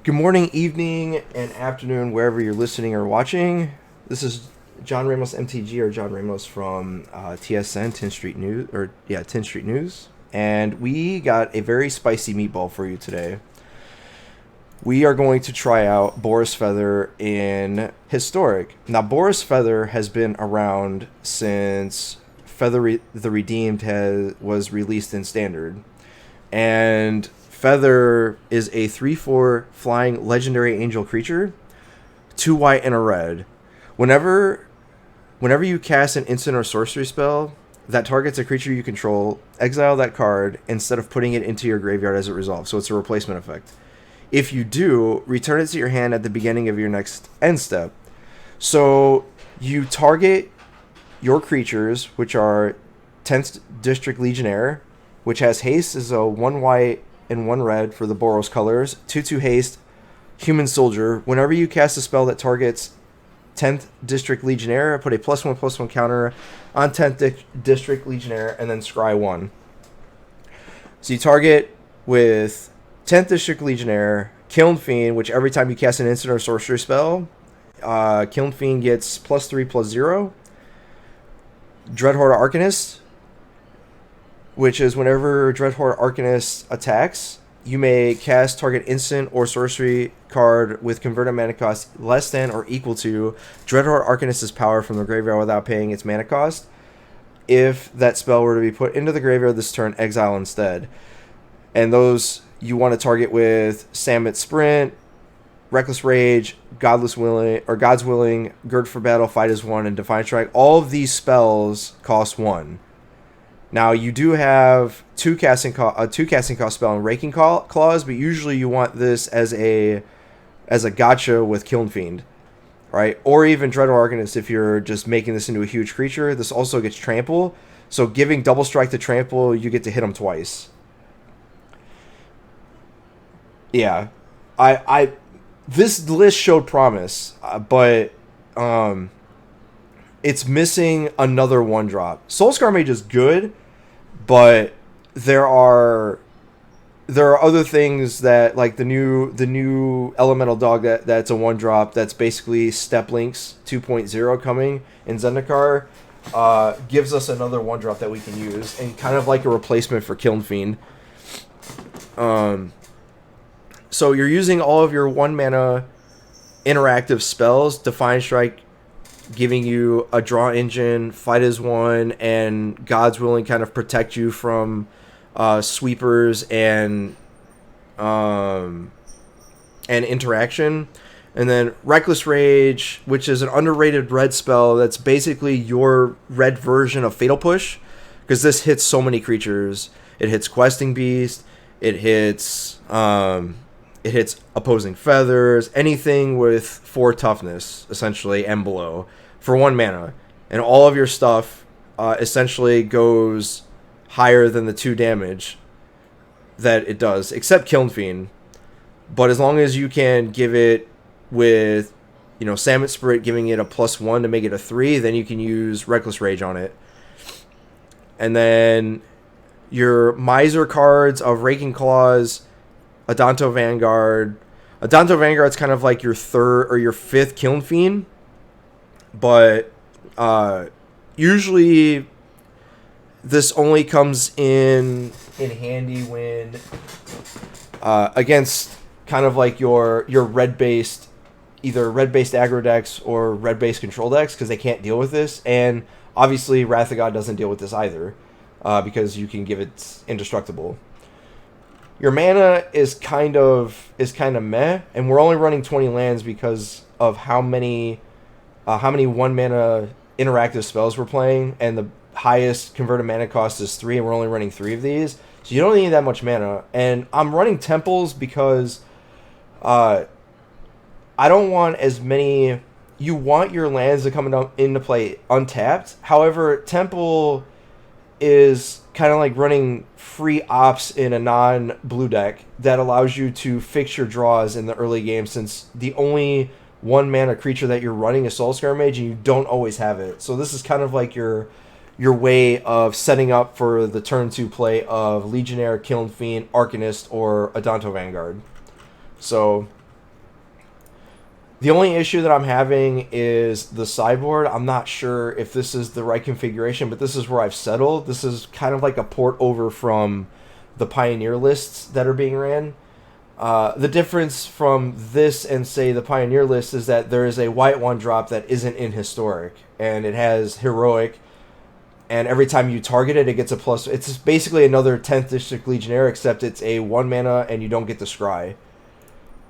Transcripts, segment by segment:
Good morning, evening, and afternoon, wherever you're listening or watching. This is JohnRamos MTG, or John Ramos from TSN, 10th Street News, 10th Street News, and we got a very spicy meatball for you today. We are going to try out Boros Feather in Historic. Now, Boros Feather has been around since the Redeemed was released in Standard, and Feather is a 3/4 flying legendary angel creature, 2 white and a red. Whenever you cast an instant or sorcery spell that targets a creature you control, exile that card instead of putting it into your graveyard as it resolves. So it's a replacement effect. If you do, return it to your hand at the beginning of your next end step. So you target your creatures, which are 10th District Legionnaire, which has haste as a 1 white and 1 red for the Boros colors, 2/2 haste, Human Soldier. Whenever you cast a spell that targets 10th District Legionnaire, put a +1/+1 counter on 10th District Legionnaire, and then scry 1. So you target with 10th District Legionnaire, Kiln Fiend, which every time you cast an instant or sorcery spell, Kiln Fiend gets +3/+0. Dreadhorde Arcanist, which is whenever Dreadhorde Arcanist attacks, you may cast target instant or sorcery card with converted mana cost less than or equal to Dreadhorde Arcanist's power from the graveyard without paying its mana cost. If that spell were to be put into the graveyard this turn, exile instead. And those you want to target with Samet Sprint, Reckless Rage, God's Willing, Gird for Battle, Fight as 1, and Defiant Strike. All of these spells cost 1. Now, you do have a two casting cost spell and Raking Claws, but usually you want this as a gotcha with Kiln Fiend, right? Or even Dreadhorde Arcanist if you're just making this into a huge creature. This also gets Trample, so giving Double Strike to Trample, you get to hit them twice. Yeah, this list showed promise, but it's missing another 1-drop. Soulscar Mage is good, but there are other things that, like the new Elemental Dog that's a 1-drop that's basically Step Links 2.0 coming in Zendikar, gives us another 1-drop that we can use, and kind of like a replacement for Kiln Fiend. So you're using all of your 1-mana interactive spells, Defiant Strike giving you a draw engine, Fight as 1, and God's Willing kind of protect you from sweepers and interaction. And then Reckless Rage, which is an underrated red spell that's basically your red version of Fatal Push, because this hits so many creatures. It hits Questing Beast, it hits opposing feathers, anything with 4 toughness, essentially, and below, for 1 mana. And all of your stuff essentially goes higher than the 2 damage that it does, except Kiln Fiend. But as long as you can give it with, Samet Spirit giving it a +1 to make it a 3, then you can use Reckless Rage on it. And then your Miser cards of Raking Claws, Adanto Vanguard. Adanto Vanguard's kind of like your 3rd or your 5th Kiln Fiend, but usually this only comes in handy when against kind of like your red-based, either red-based aggro decks or red-based control decks, because they can't deal with this. And obviously Wrath of God doesn't deal with this either, because you can give it indestructible. Your mana is kind of meh, and we're only running 20 lands because of how many 1-mana interactive spells we're playing, and the highest converted mana cost is 3, and we're only running 3 of these. So you don't need that much mana. And I'm running Temples because I don't want as many. You want your lands to come into play untapped. However, Temple is kind of like running free ops in a non-blue deck that allows you to fix your draws in the early game, since the only 1-mana creature that you're running is Soulscar Mage, and you don't always have it. So this is kind of like your way of setting up for the turn 2 play of Legionnaire, Kiln Fiend, Arcanist, or Adanto Vanguard. So The only issue that I'm having is the sideboard. I'm not sure if this is the right configuration, but this is where I've settled. This is kind of like a port over from the Pioneer lists that are being ran. The difference from this and, say, the Pioneer list is that there is a white one drop that isn't in Historic, and it has Heroic, and every time you target it, it gets a plus. It's basically another 10th District Legionnaire, except it's a 1 mana, and you don't get the Scry.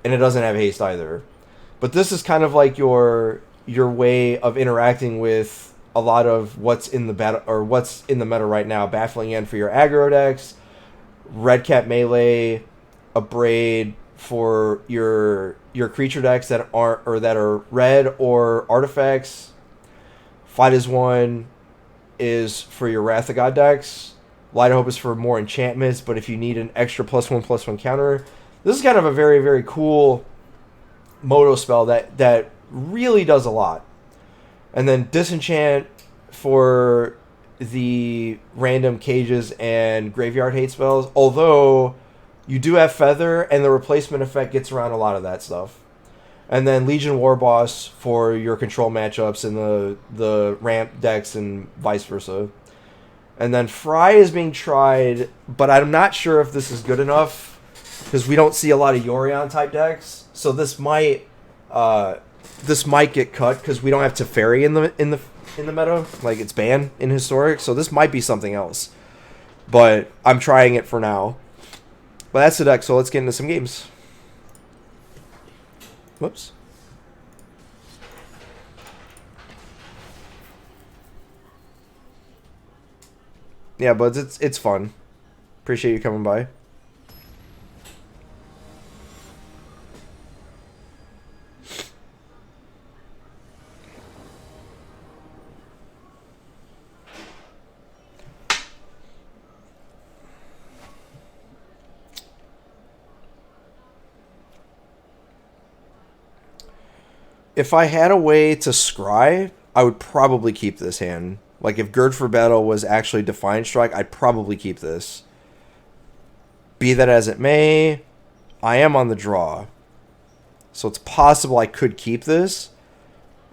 And it doesn't have haste either. But this is kind of like your way of interacting with a lot of what's in the battle or what's in the meta right now. Baffling End for your aggro decks, Red Cap Melee, a Braid for your creature decks that aren't or that are red or artifacts. Fight as One is for your Wrath of God decks. Light of Hope is for more enchantments, but if you need an extra +1/+1 counter, this is kind of a very, very cool Moto spell that really does a lot. And then Disenchant for the random cages and graveyard hate spells, although you do have Feather, and the replacement effect gets around a lot of that stuff. And then Legion War Boss for your control matchups in the ramp decks and vice versa. And then Fry is being tried, but I'm not sure if this is good enough because we don't see a lot of Yorion type decks. So this might get cut because we don't have Teferi in the meta. Like, it's banned in Historic, so this might be something else. But I'm trying it for now. But that's the deck, so let's get into some games. Whoops. Yeah, but it's fun. Appreciate you coming by. If I had a way to scry, I would probably keep this hand. Like, if Gird for Battle was actually Defiant Strike, I'd probably keep this. Be that as it may, I am on the draw. So it's possible I could keep this,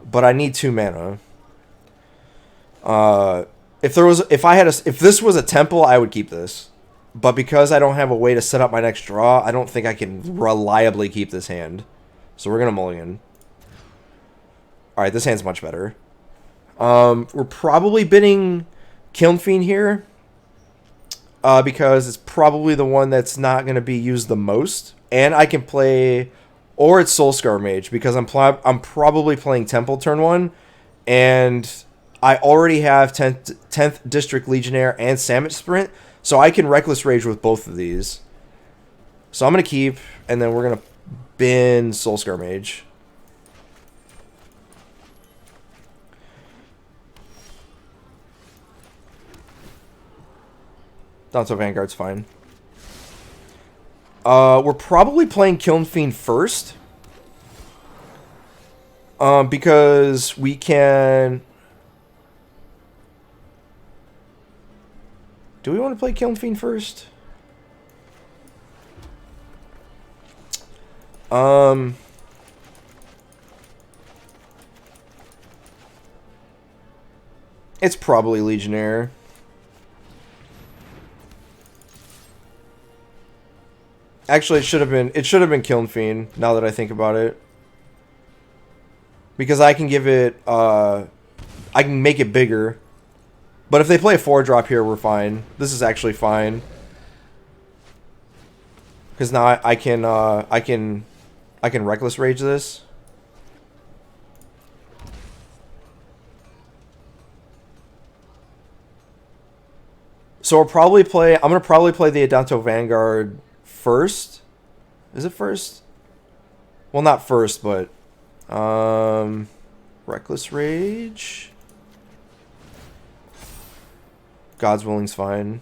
but I need 2 mana. If this was a temple, I would keep this. But because I don't have a way to set up my next draw, I don't think I can reliably keep this hand. So we're going to mulligan. Alright, this hand's much better. We're probably bidding Kiln Fiend here. Because it's probably the one that's not going to be used the most. And I can play... Or it's Soulscar Mage, because I'm probably playing Temple turn 1. And I already have 10th District Legionnaire and Samet Sprint. So I can Reckless Rage with both of these. So I'm going to keep, and then we're going to bin Soulscar Mage. Danto Vanguard's fine. We're probably playing Kiln Fiend first. Because we can... Do we want to play Kiln Fiend first? It's probably Legionnaire. Actually, it should have been Kiln Fiend, now that I think about it. Because I can give it, I can make it bigger. But if they play a 4-drop here, we're fine. This is actually fine. Because now I can Reckless Rage this. So I'm gonna probably play the Adanto Vanguard first. Is it first? Well, not first, but Reckless Rage. God's Willing's fine.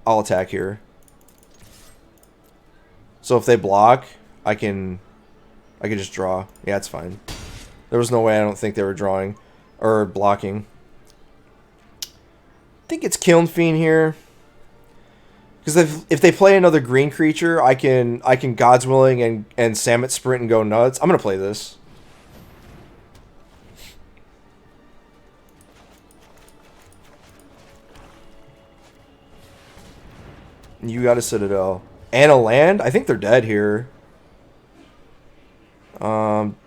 I'll attack here. So if they block, I can just draw. Yeah, it's fine. There was no way I don't think they were drawing or blocking. I think it's Kiln Fiend here. Because if they play another green creature, I can God's Willing and Samet Sprint and go nuts. I'm gonna play this. You got a Citadel and a land. I think they're dead here.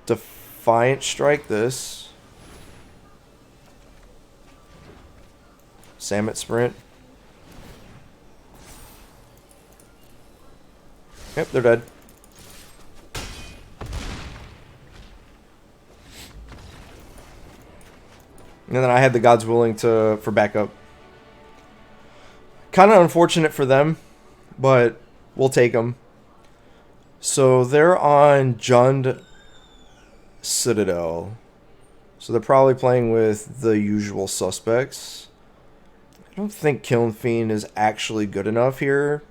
Defiant Strike this. Samet Sprint. Yep, they're dead. And then I had the God's Willing for backup. Kind of unfortunate for them, but we'll take them. So they're on Jund Citadel. So they're probably playing with the usual suspects. I don't think Kiln Fiend is actually good enough here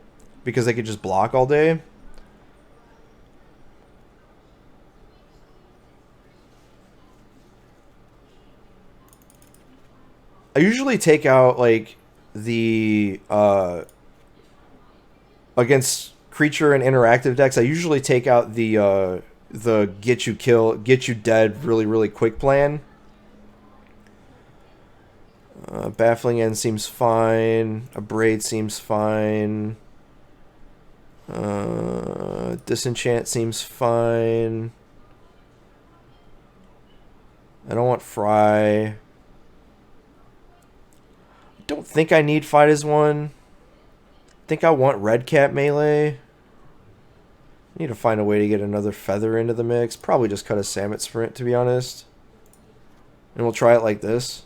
because they could just block all day. I usually take out like the against creature and interactive decks. I usually take out the get you dead really quick plan. Baffling End seems fine. A Braid seems fine. Disenchant seems fine. I don't want Fry. Don't think I need Fight as one. Think I want Red Cap melee. Need to find a way to get another feather into the mix. Probably just cut a Samet Sprint, to be honest. And we'll try it like this.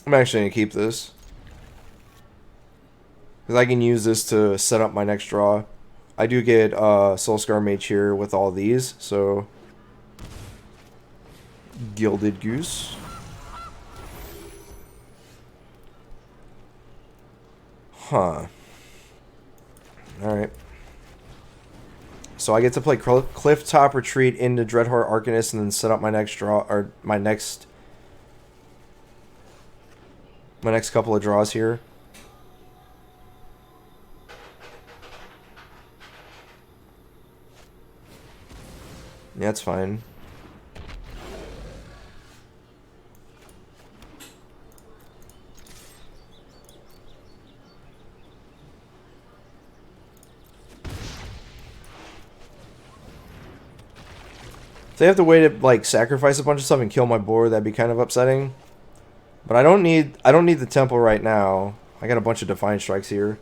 I'm actually going to keep this. Because I can use this to set up my next draw. I do get Soulscar Mage here with all these, so... Gilded Goose. Huh. Alright. So I get to play Clifftop Retreat into Dreadhorde Arcanist and then set up my next draw, or my next couple of draws here. Yeah, that's fine. If they have to wait to like sacrifice a bunch of stuff and kill my board, that'd be kind of upsetting. But I don't need the temple right now. I got a bunch of Defiant Strikes here.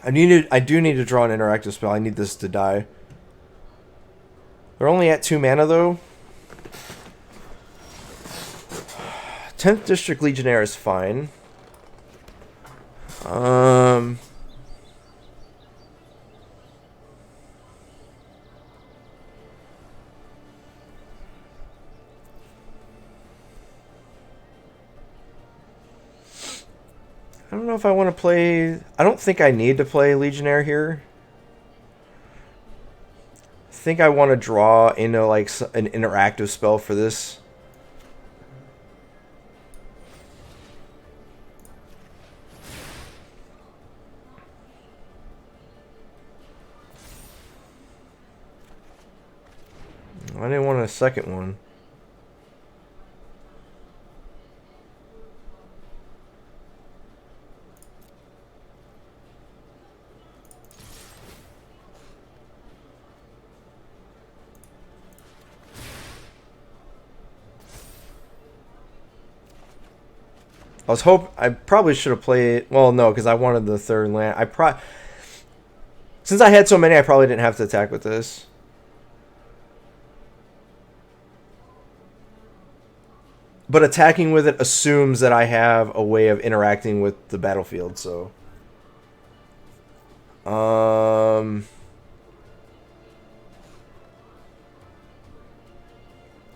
I do need to draw an interactive spell. I need this to die. They're only at 2 mana though. 10th District Legionnaire is fine. I don't know if I want to play... I don't think I need to play Legionnaire here. I think I want to draw into like an interactive spell for this. I didn't want a second one. I probably should have played... Well, no, because I wanted the third land. Since I had so many, I probably didn't have to attack with this. But attacking with it assumes that I have a way of interacting with the battlefield, so...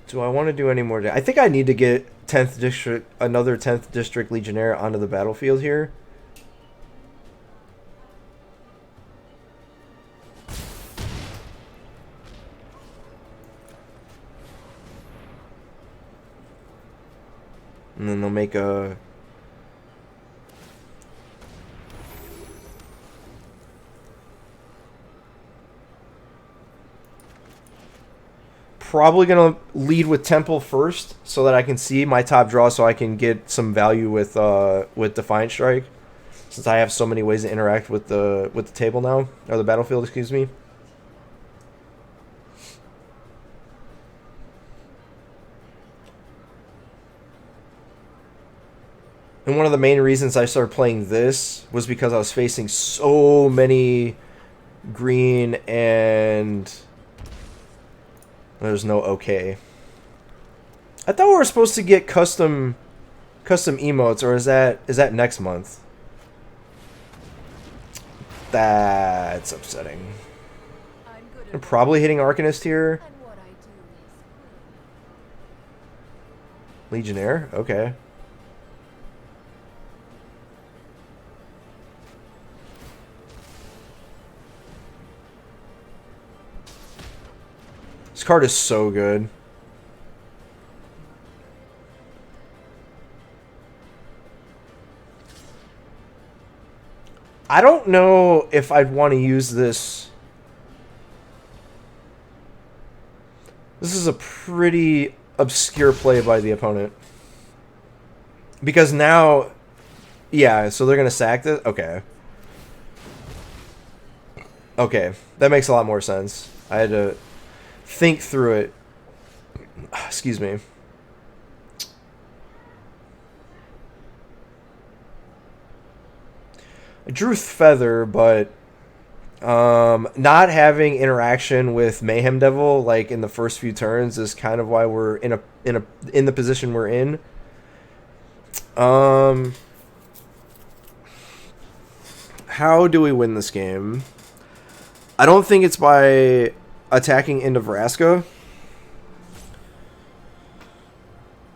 Do I want to do any more? I think I need to get 10th district, another 10th district legionnaire onto the battlefield here. And then they'll make a... Probably going to lead with Temple first so that I can see my top draw so I can get some value with Defiant Strike. Since I have so many ways to interact with the table now. Or the battlefield, excuse me. And one of the main reasons I started playing this was because I was facing so many green and there's no okay. I thought we were supposed to get custom emotes, or is that next month? That's upsetting. I'm probably hitting Arcanist here. Legionnaire? Okay. This card is so good. I don't know if I'd want to use this. This is a pretty obscure play by the opponent. Because now... Yeah, so they're going to sack this? Okay. Okay, that makes a lot more sense. I had to think through it. Excuse me. I drew Feather, but not having interaction with Mayhem Devil like in the first few turns is kind of why we're in the position we're in. How do we win this game? I don't think it's by attacking into Vraska.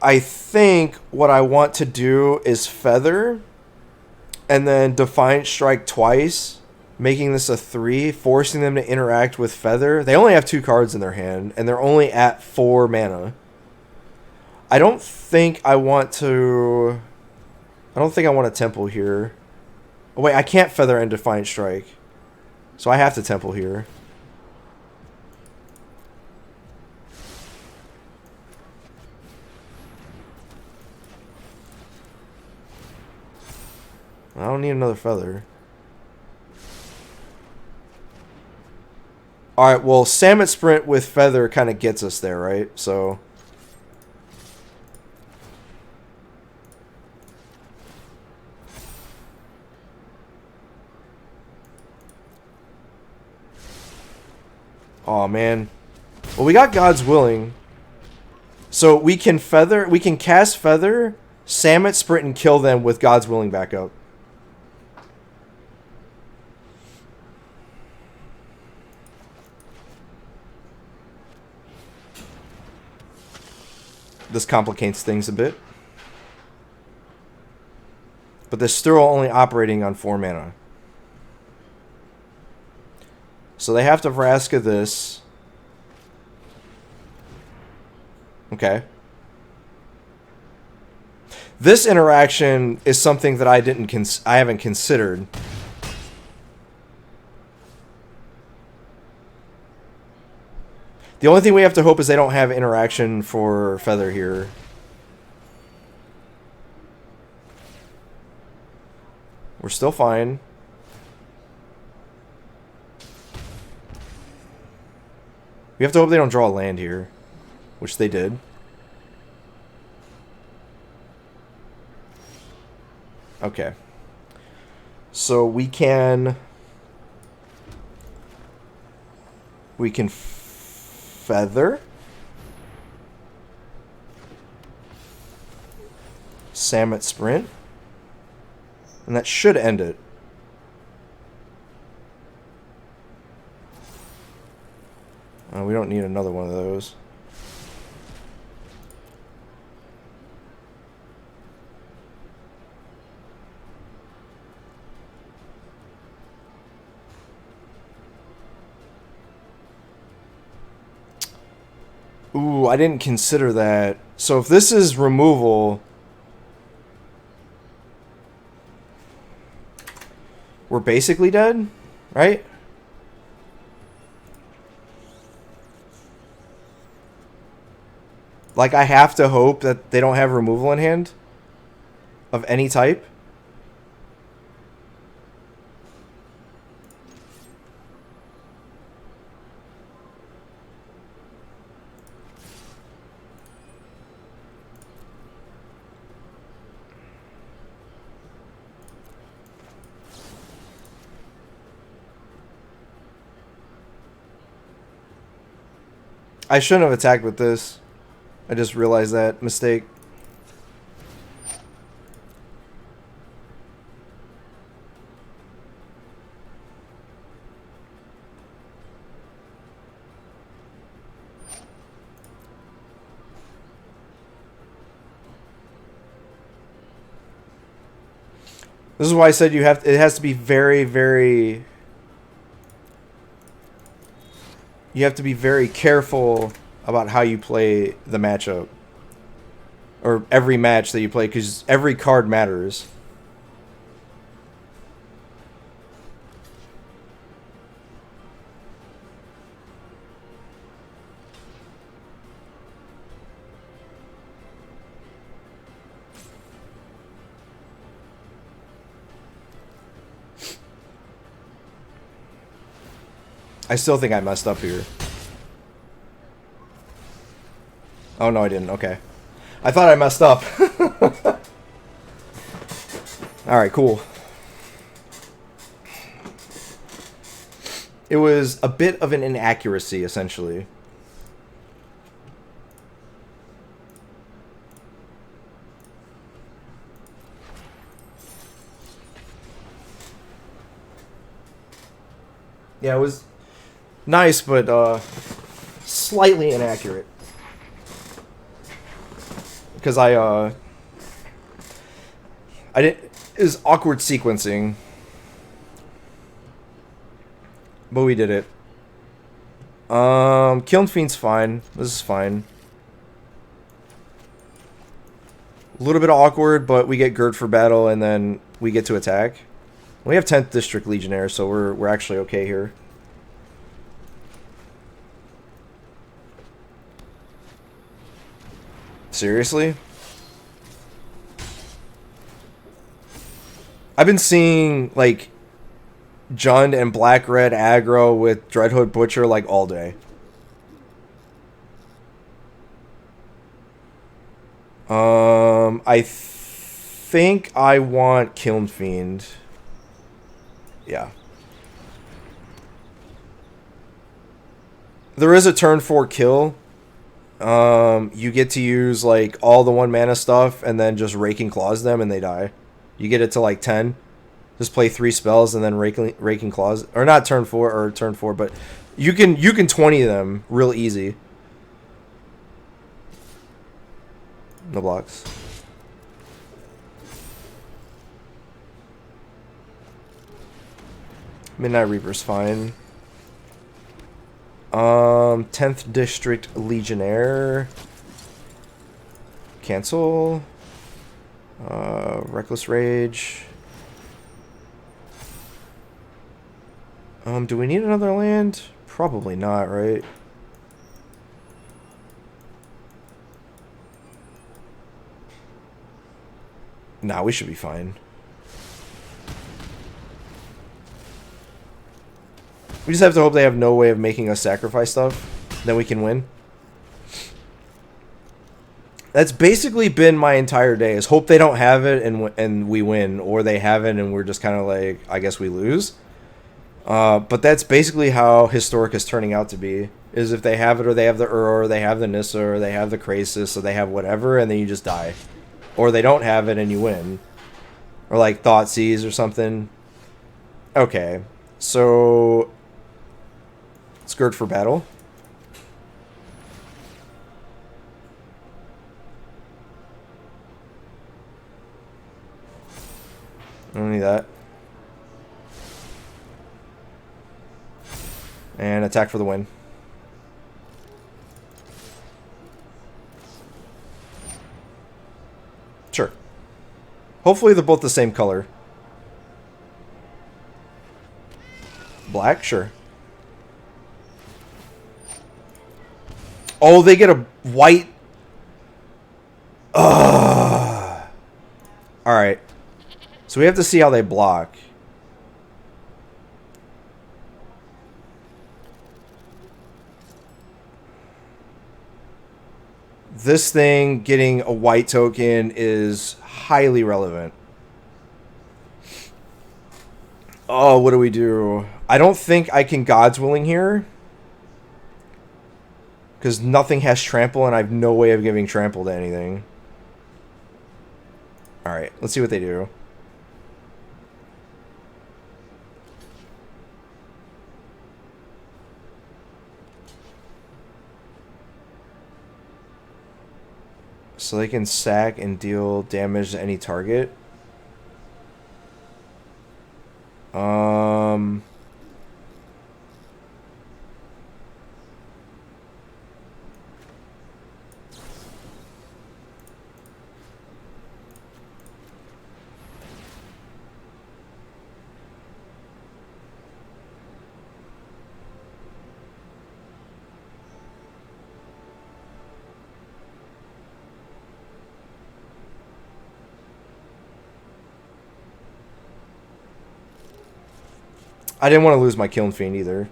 I think what I want to do is Feather and then Defiant Strike twice, making this a 3, forcing them to interact with Feather. They only have 2 cards in their hand, and they're only at 4 mana. I don't think I want to Temple here. Oh, wait, I can't Feather and Defiant Strike. So I have to Temple here. I don't need another Feather. Alright, well, Salmon Sprint with Feather kind of gets us there, right? So... Oh man. Well, we got God's Willing. So we can cast Feather, Salmon Sprint, and kill them with God's Willing backup. This complicates things a bit. But they're still only operating on 4 mana. So they have to Vraska this. Okay. This interaction is something that I haven't considered. The only thing we have to hope is they don't have interaction for Feather here. We're still fine. We have to hope they don't draw a land here, which they did. Okay. So we can Feather, Salmon Sprint, and that should end it. We don't need another one of those. Ooh, I didn't consider that. So if this is removal, we're basically dead, right? Like, I have to hope that they don't have removal in hand of any type. I shouldn't have attacked with this. I just realized that mistake. This is why I said it has to be very, very... You have to be very careful about how you play the matchup. Or every match that you play, because every card matters. I still think I messed up here. Oh, no, I didn't. Okay. I thought I messed up. Alright, cool. It was a bit of an inaccuracy, essentially. Yeah, it was nice, but slightly inaccurate. Because I didn't... It was awkward sequencing. But we did it. Kiln Fiend's fine. This is fine. A little bit awkward, but we get Gird for battle, and then we get to attack. We have 10th District Legionnaire, so we're actually okay here. Seriously? I've been seeing, like, Jund and Black-Red aggro with Dreadhood Butcher, like, all day. I think I want Kiln Fiend. Yeah. There is a turn 4 kill. You get to use, like, all the 1 mana stuff and then just Raking Claws them and they die. You get it to, like, 10. Just play 3 spells and then Raking Claws. Or not turn 4, but you can 20 them real easy. No blocks. Midnight Reaper's fine. 10th District Legionnaire. Cancel. Reckless Rage. Do we need another land? Probably not, right? Nah, we should be fine. We just have to hope they have no way of making us sacrifice stuff. Then we can win. That's basically been my entire day, is hope they don't have it and we win. Or they have it and we're just kind of like, I guess we lose. But that's basically how Historic is turning out to be. Is if they have it, or they have the or they have the Nissa, or they have the Krasis, or they have whatever, and then you just die. Or they don't have it and you win. Or like Thoughtseize or something. Okay. So... Skirt for battle. I don't need that. And attack for the win. Sure. Hopefully they're both the same color. Black? Sure. Oh, they get a white... Alright. So we have to see how they block. This thing getting a white token is highly relevant. Oh, what do we do? I don't think I can God's Willing here. Because nothing has trample and I have no way of giving trample to anything. Alright, let's see what they do. So they can sack and deal damage to any target. I didn't want to lose my Kiln Fiend either.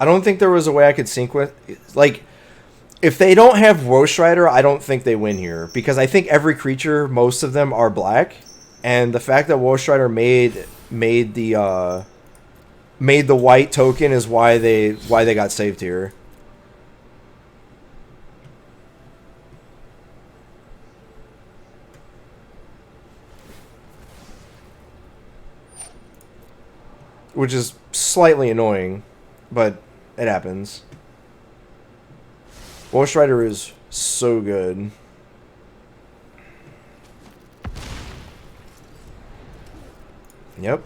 I don't think there was a way I could sync with... Like, if they don't have Roast Rider, I don't think they win here. Because I think every creature, most of them are black. And the fact that Roast Rider made the white token is why they got saved here. Which is slightly annoying, but it happens. Ghost Rider is so good. Yep.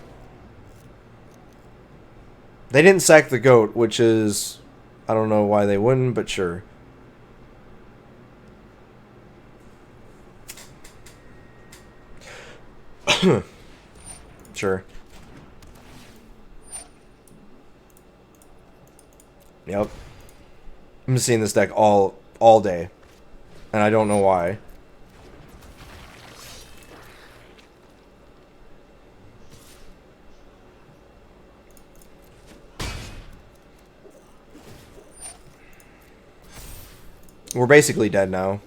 They didn't sack the goat, which is... I don't know why they wouldn't, but sure. Sure. Yep. I'm seeing this deck all day. And I don't know why. We're basically dead now.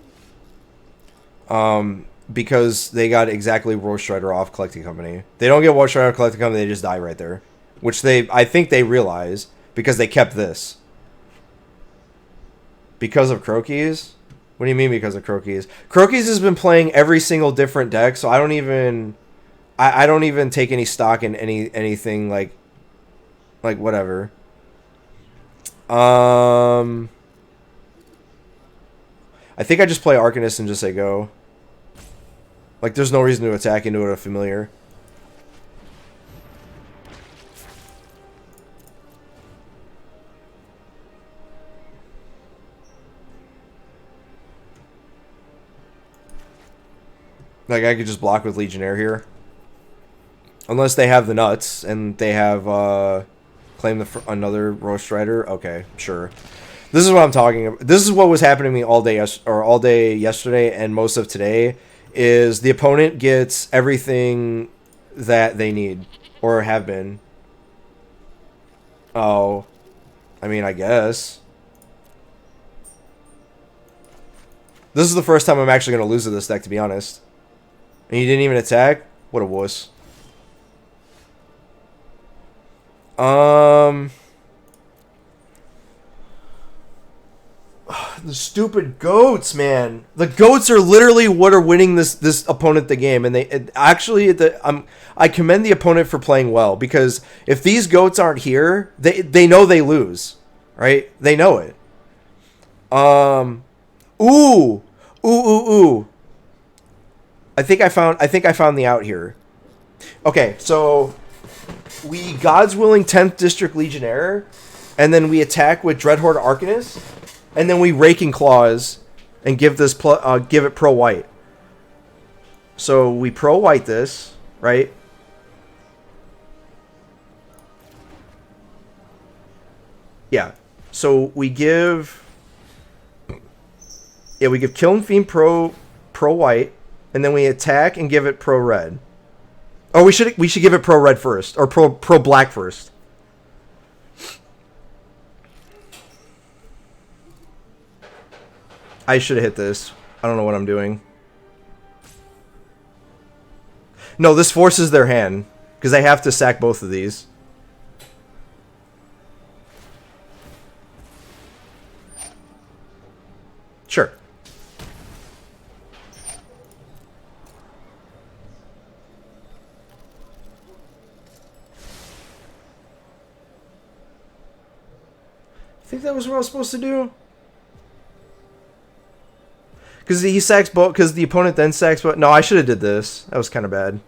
Because they got exactly Roast Rider off Collecting Company. They don't get Roast Rider off Collecting Company, they just die right there. Which I think they realize because they kept this. Because of Croakies? What do you mean because of Croakies? Croakies has been playing every single different deck, so I don't even take any stock in anything like whatever. I think I just play Arcanist and just say go. Like there's no reason to attack into a familiar. Like, I could just block with Legionnaire here. Unless they have the nuts, and they have, claim another Roast Rider. Okay, sure. This is what I'm talking about. This is what was happening to me all day yesterday, and most of today, is the opponent gets everything that they need, or have been. Oh. I mean, I guess. This is the first time I'm actually going to lose to this deck, to be honest. And you didn't even attack? What a wuss. The stupid goats, man. The goats are literally what are winning this opponent the game, and I commend the opponent for playing well, because if these goats aren't here, they know they lose, right? They know it. Ooh. I think I found the out here. Okay, so we God's Willing 10th District Legionnaire, and then we attack with Dreadhorde Arcanist, and then we Raking Claws and give this give it pro white. So we pro white this, right? Yeah. So we give Kiln Fiend pro white, and then we attack and give it pro red. Oh, we should give it pro red first, or pro black first. I should have hit this. I don't know what I'm doing. No, this forces their hand, because they have to sack both of these. Sure. I think that was what I was supposed to do. Because he sacks both. Because the opponent then sacks both. No, I should have did this. That was kind of bad.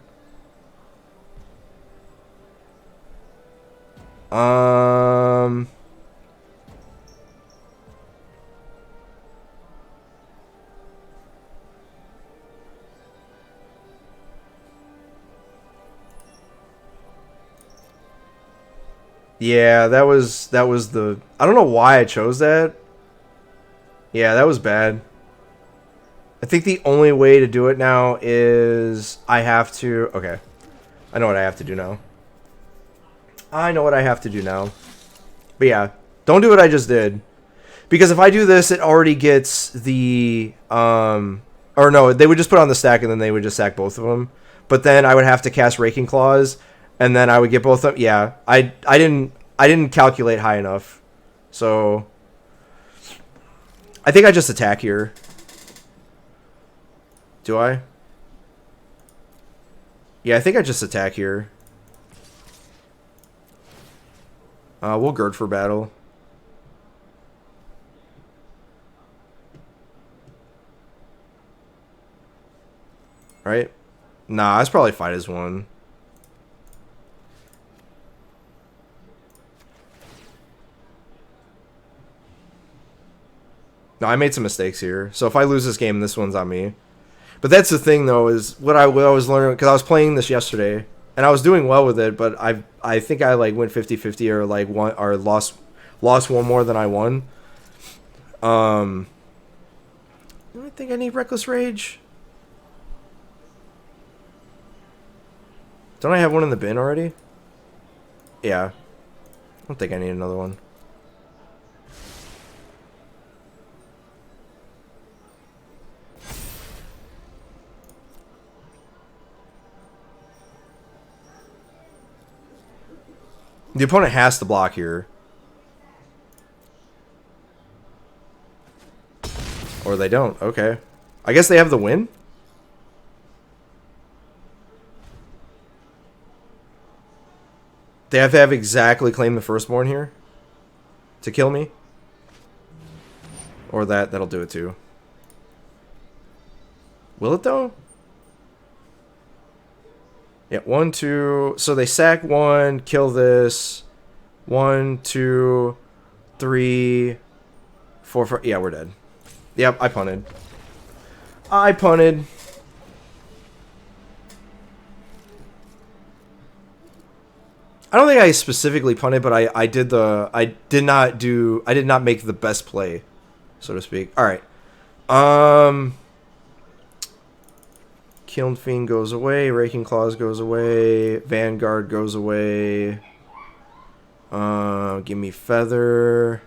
Yeah, that was the... I don't know why I chose that. Yeah, that was bad. I think the only way to do it now is I have to... Okay. I know what I have to do now. But yeah, don't do what I just did. Because if I do this, it already gets the... Or no, they would just put on the stack and then they would just sack both of them. But then I would have to cast Raking Claws, and then I would get both of them. Yeah, I didn't calculate high enough. So I think I just attack here. Do I? Yeah, I think I just attack here. We'll gird for battle. Right? Nah, that's probably fight as one. No, I made some mistakes here. So if I lose this game, this one's on me. But that's the thing, though, is what I was learning, because I was playing this yesterday, and I was doing well with it, but I think I like went 50-50 or like won or lost one more than I won. I think I need Reckless Rage. Don't I have one in the bin already? Yeah. I don't think I need another one. The opponent has to block here. Or they don't. Okay. I guess they have the win? They have to have exactly claim the firstborn here to kill me? Or that'll do it too. Will it though? Yeah, 1, 2. So they sack 1, kill this. 1, 2, 3, 4, 5. Yeah, we're dead. Yep, I punted. I don't think I specifically punted, but I did not make the best play, so to speak. All right. Kiln Fiend goes away. Raking Claws goes away. Vanguard goes away. Give me Feather.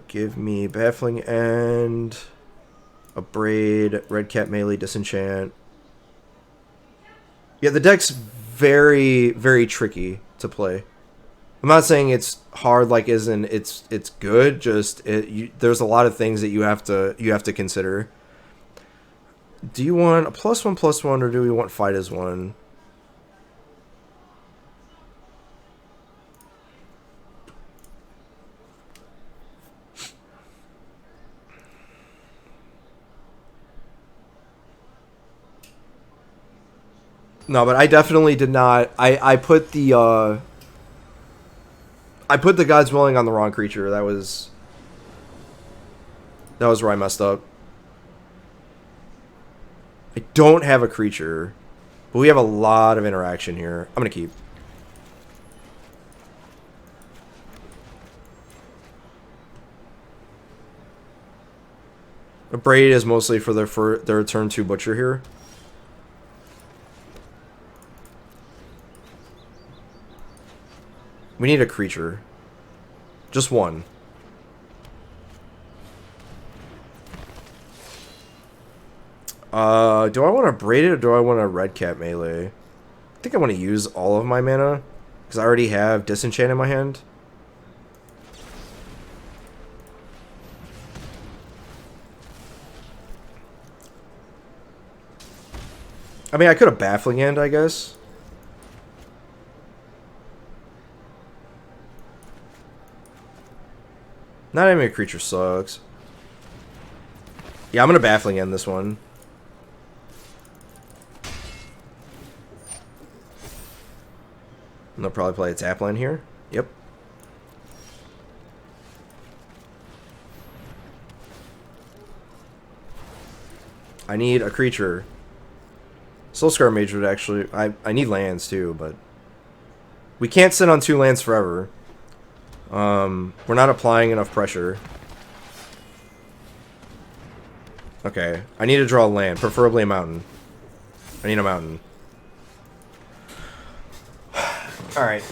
Give me Baffling End. A Braid. Red Cat Melee Disenchant. Yeah, the deck's very, very tricky to play. I'm not saying it's hard, like isn't it's good. Just there's a lot of things that you have to consider. Do you want a +1/+1 or do we want fight as one? No, but I definitely did not. I put the God's Willing on the wrong creature. That was That was where I messed up. I don't have a creature, but we have a lot of interaction here. I'm going to keep. A Braid is mostly for their turn 2 Butcher here. We need a creature. Just one. Do I want to Braid it or do I want to Red Cap melee? I think I want to use all of my mana, because I already have Disenchant in my hand. I mean, I could have Baffling Hand, I guess. Not having a creature sucks. Yeah, I'm going to Baffling Hand this one. And they'll probably play a tap line here. Yep. I need a creature. Soulscar Mage would actually... I need lands too, but... We can't sit on 2 lands forever. We're not applying enough pressure. Okay. I need to draw a land, preferably a mountain. I need a mountain. Alright.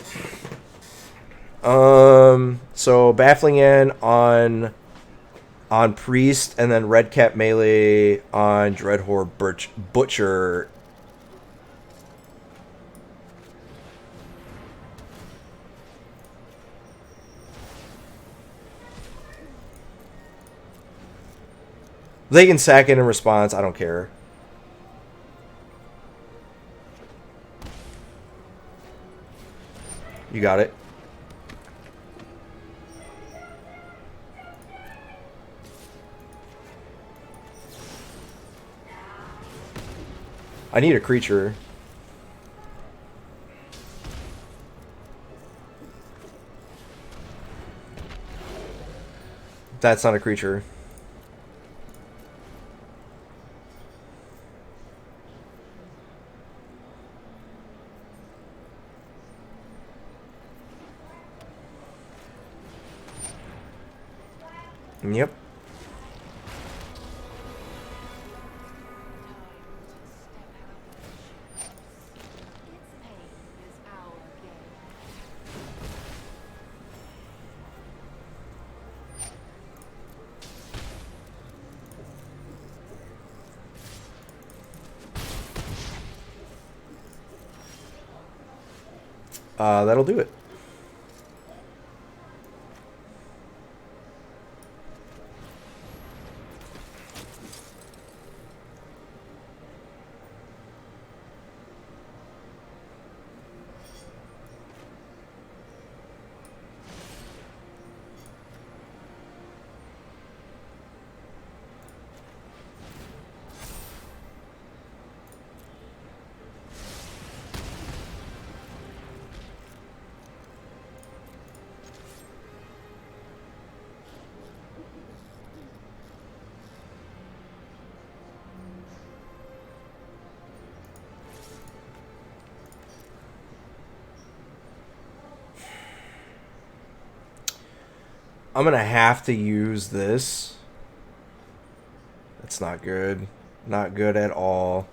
So Baffling In on Priest, and then Red Cap melee on Dreadhorde Butcher. They can sack it in response, I don't care. You got it. I need a creature. That's not a creature. Yep. That'll do it. I'm gonna have to use this. That's not good. Not good at all.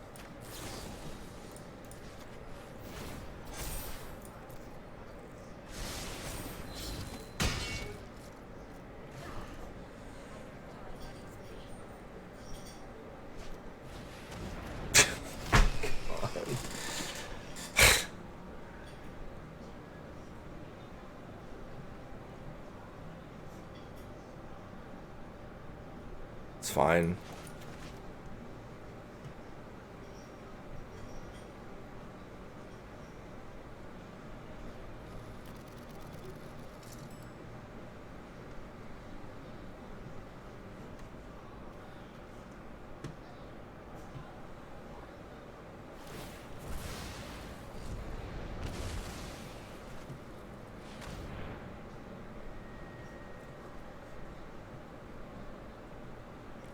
It's fine.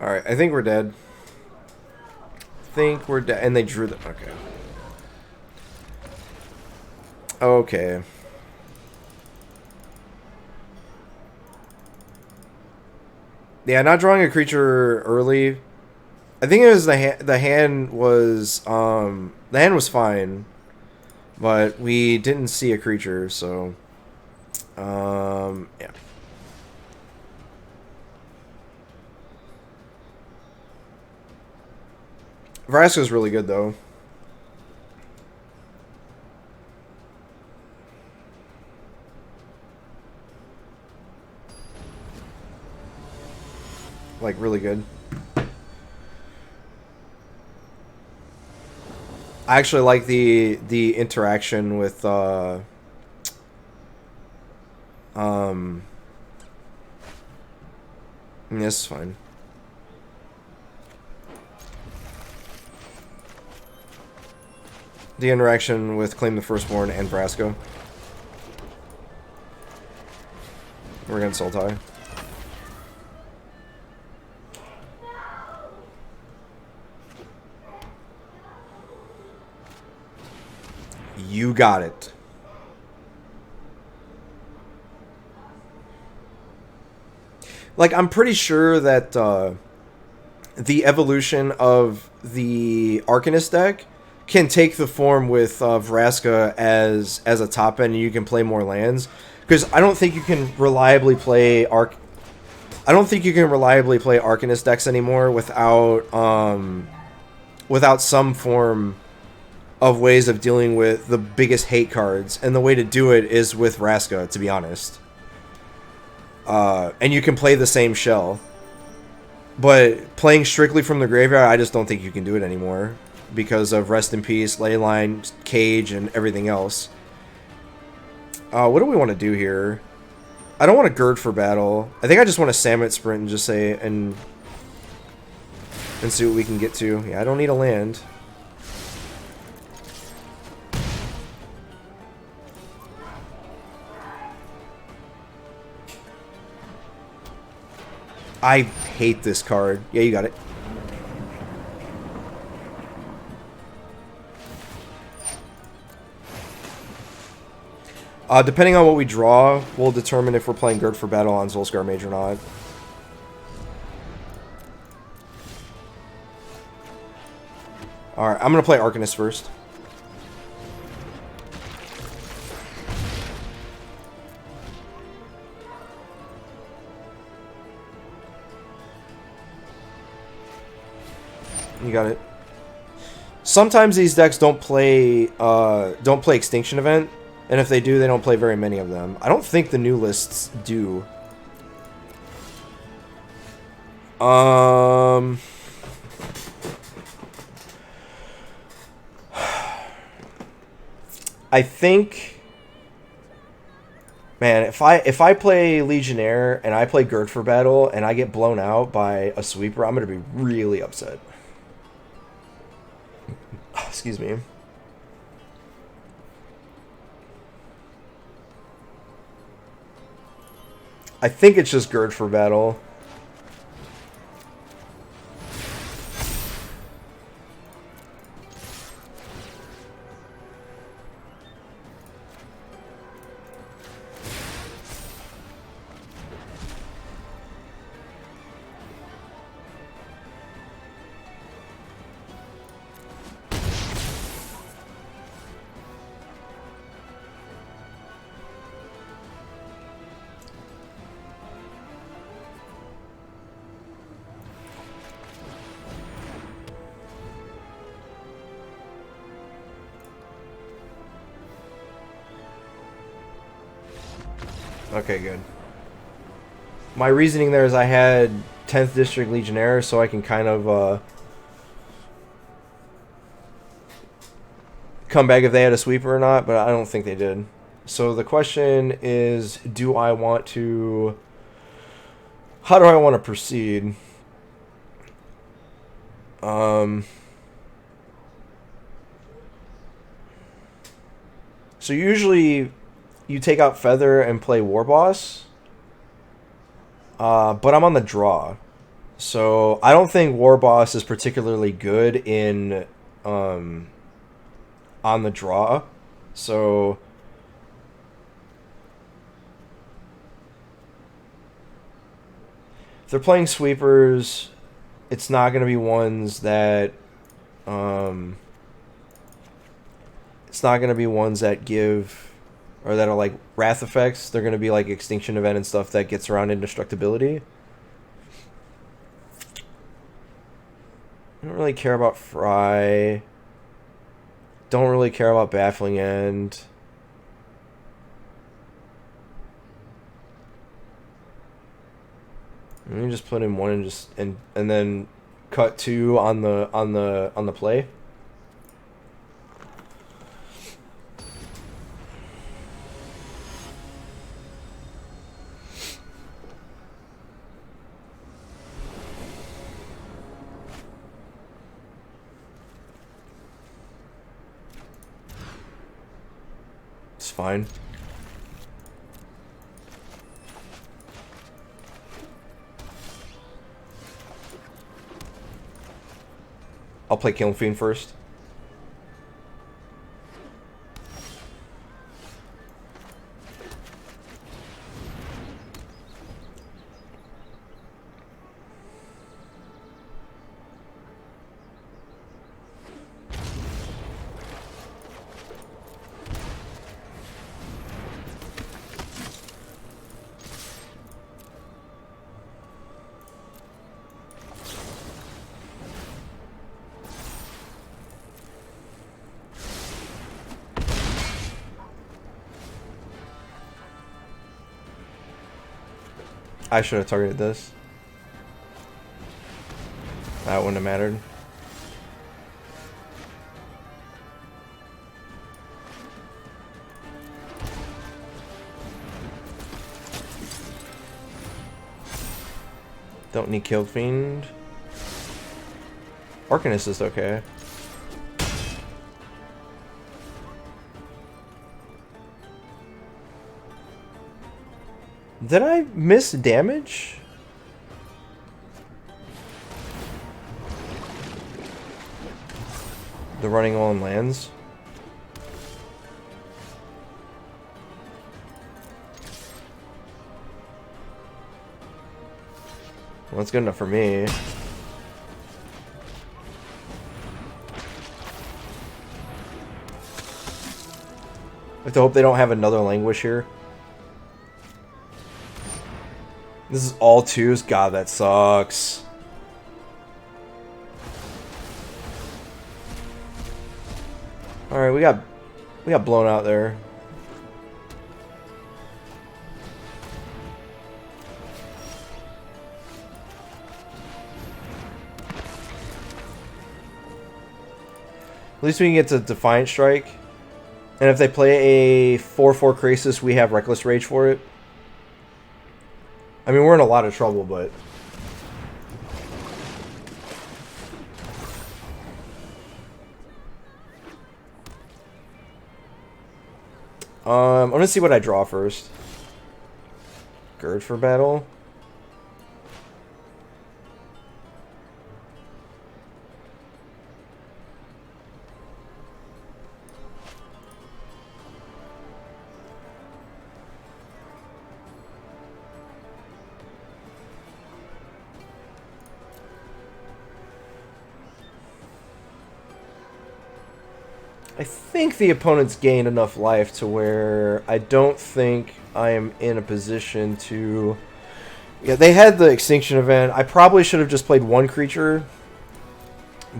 Alright, I think we're dead. Think we're dead. And they drew the... Okay. Okay. Yeah, not drawing a creature early. I think it was the hand was the hand was fine, but we didn't see a creature, so yeah. Vraska's really good though. Like really good. I actually like the interaction with this is fine. The interaction with Claim the Firstborn and Vraska. We're gonna Sultai. You got it. Like, I'm pretty sure that the evolution of the Arcanist deck can take the form with Vraska as a top end, and you can play more lands. Because I don't think you can reliably play I don't think you can reliably play Arcanist decks anymore without without some form of ways of dealing with the biggest hate cards, and the way to do it is with Vraska, to be honest. And you can play the same shell. But playing strictly from the graveyard, I just don't think you can do it anymore. Because of Rest in Peace, Leyline, Cage, and everything else. What do we want to do here? I don't want to Gird for battle. I think I just want to Samet Sprint and just say, and see what we can get to. Yeah, I don't need a land. I hate this card. Yeah, you got it. Depending on what we draw, we'll determine if we're playing Gird for battle on Zulskar Mage or not. Alright, I'm going to play Arcanist first. You got it. Sometimes these decks don't play Extinction Event, and if they do, they don't play very many of them. I don't think the new lists do. I think, man, if I play Legionnaire and I play Gird for battle and I get blown out by a sweeper, I'm gonna be really upset. Excuse me. I think it's just Gird for battle. Okay, good. My reasoning there is I had 10th District Legionnaire, so I can kind of come back if they had a sweeper or not, but I don't think they did. So the question is, do I want to... How do I want to proceed? So usually you take out Feather and play War Boss, but I'm on the draw. So I don't think War Boss is particularly good in on the draw. So if they're playing sweepers, it's not going to be ones that it's not going to be ones that give or that are like wrath effects. They're going to be like extinction event and stuff that gets around indestructibility. I don't really care about Fry. Don't really care about Baffling End. Let me just put in one and just and then cut two on the play. It's fine. I'll play Kiln Fiend first. I should have targeted this. That wouldn't have mattered. Don't need Kill Fiend. Arcanist is okay. Did I miss damage? The running all in lands. Well, that's good enough for me. I have to hope they don't have another languish here. This is all twos? God, that sucks. Alright, we got blown out there. At least we can get to Defiant Strike. And if they play a 4/4 Krasis, we have Reckless Rage for it. I mean, we're in a lot of trouble, but... I'm gonna see what I draw first. Gird for battle. I think the opponent's gained enough life to where I don't think I am in a position to... Yeah, they had the Extinction event. I probably should have just played one creature,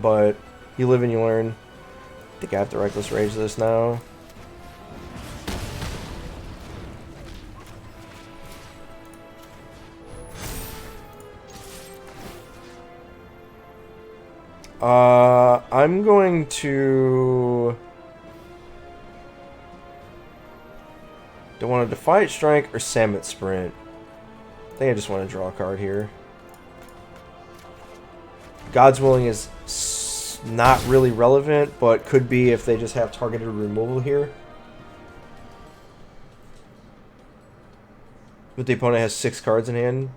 but you live and you learn. I think I have to Reckless Rage this now. I'm going to... Do I want to Defiant Strike or Samet Sprint? I think I just want to draw a card here. God's Willing is not really relevant, but could be if they just have targeted removal here. But the opponent has 6 cards in hand.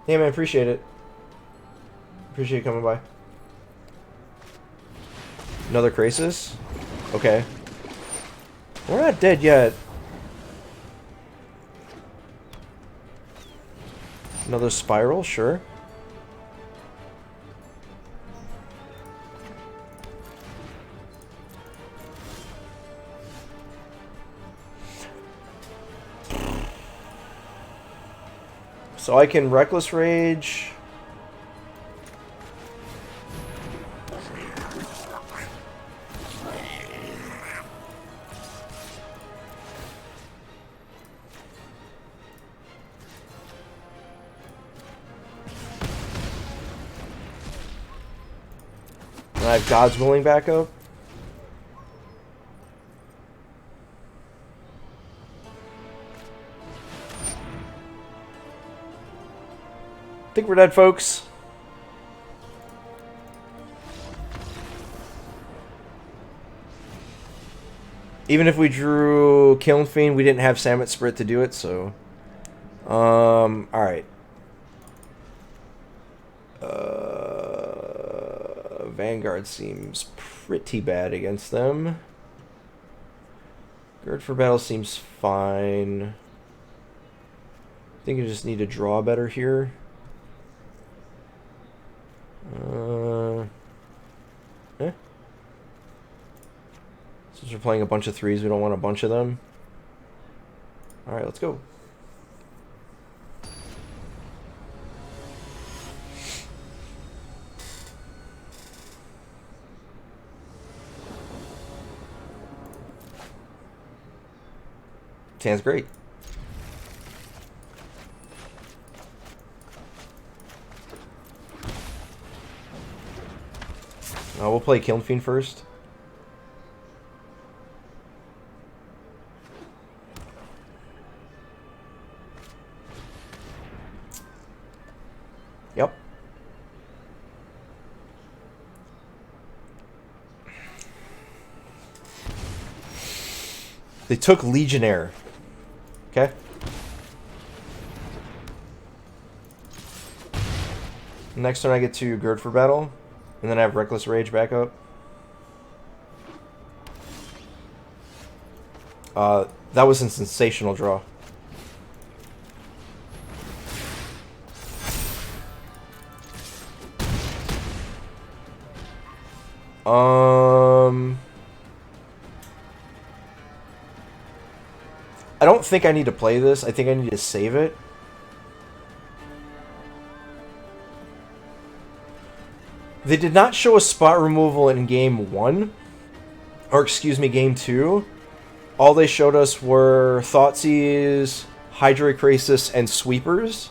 Hey man, appreciate it. Appreciate you coming by. Another crisis? Okay. We're not dead yet. Another spiral, sure. So I can Reckless Rage. And I have God's Willing backup. I think we're dead, folks. Even if we drew Kiln Fiend, we didn't have Samet Spirit to do it, so... alright. Vanguard seems pretty bad against them. Gird for Battle seems fine. I think I just need to draw better here. Since we're playing a bunch of threes, we don't want a bunch of them. Alright, let's go. Sounds great. We'll play Kiln Fiend first. Yep. They took Legionnaire. Okay. Next turn I get to Gird for Battle. And then I have Reckless Rage back up. That was a sensational draw. I don't think I need to play this. I think I need to save it. They did not show a spot removal in game 1. Or excuse me, game 2. All they showed us were Thoughtseize, Hydroichrasis, and Sweepers.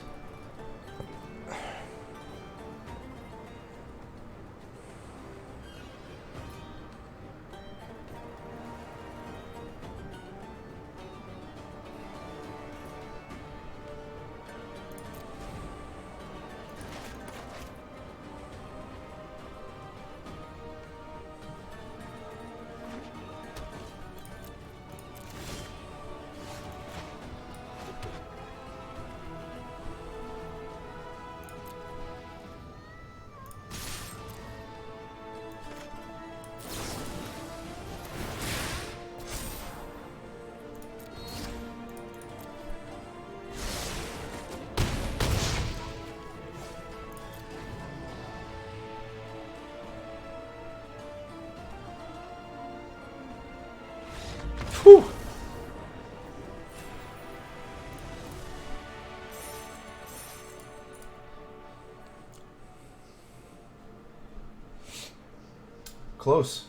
Whew. Close.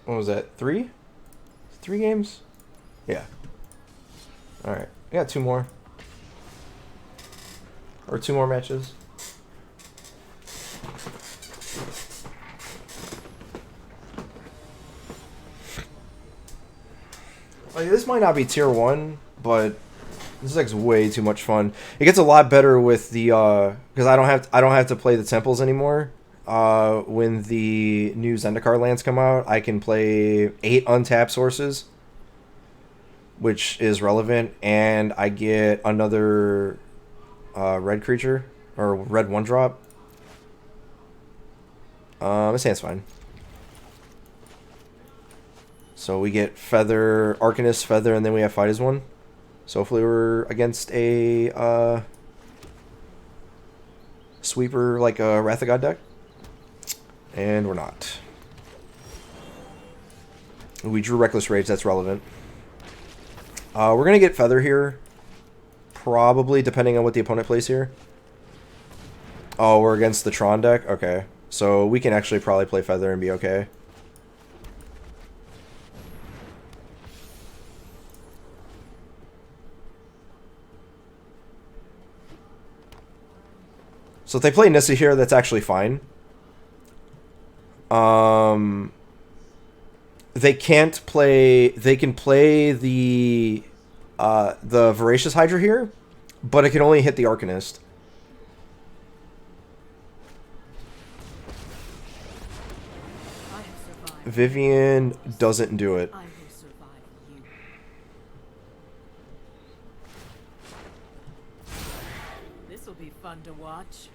What was that? 3? 3 games? Yeah. Alright. We got 2 more. Or 2 more matches. Like, this might not be tier 1, but this deck's way too much fun. It gets a lot better with the because I don't have to play the temples anymore. When the new Zendikar lands come out, I can play 8 untapped sources which is relevant, and I get another red creature, or red 1-drop. This hand's fine. So we get Feather, Arcanist, Feather, and then we have Fight as 1. So hopefully we're against a sweeper like a Wrath of God deck. And we're not. We drew Reckless Rage, that's relevant. We're going to get Feather here. Probably, depending on what the opponent plays here. Oh, we're against the Tron deck? Okay. So we can actually probably play Feather and be okay. So if they play Nissa here, that's actually fine. They can't play. They can play the Voracious Hydra here, but it can only hit the Arcanist. Vivian doesn't do it. This will be fun to watch.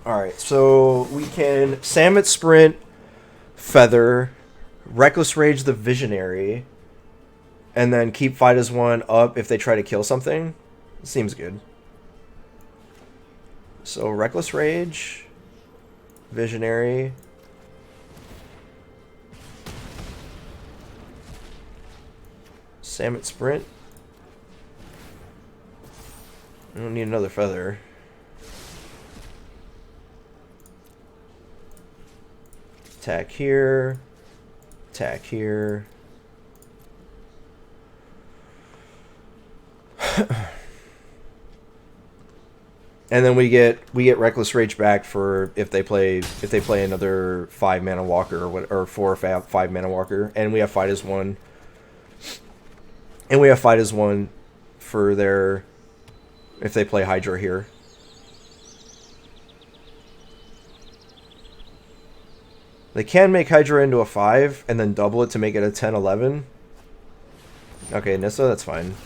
Alright, so we can Samet Sprint, Feather, Reckless Rage the Visionary, and then keep Fight as 1 up if they try to kill something. Seems good. So Reckless Rage, Visionary. Samet Sprint. I don't need another Feather. Attack here. Attack here. And then we get Reckless Rage back for if they play another 5-mana walker or 4 or 5-mana walker, and we have Fight as 1. And we have Fight as 1 for their if they play Hydra here. They can make Hydra into a 5 and then double it to make it a 10-11. Okay, Nissa, that's fine.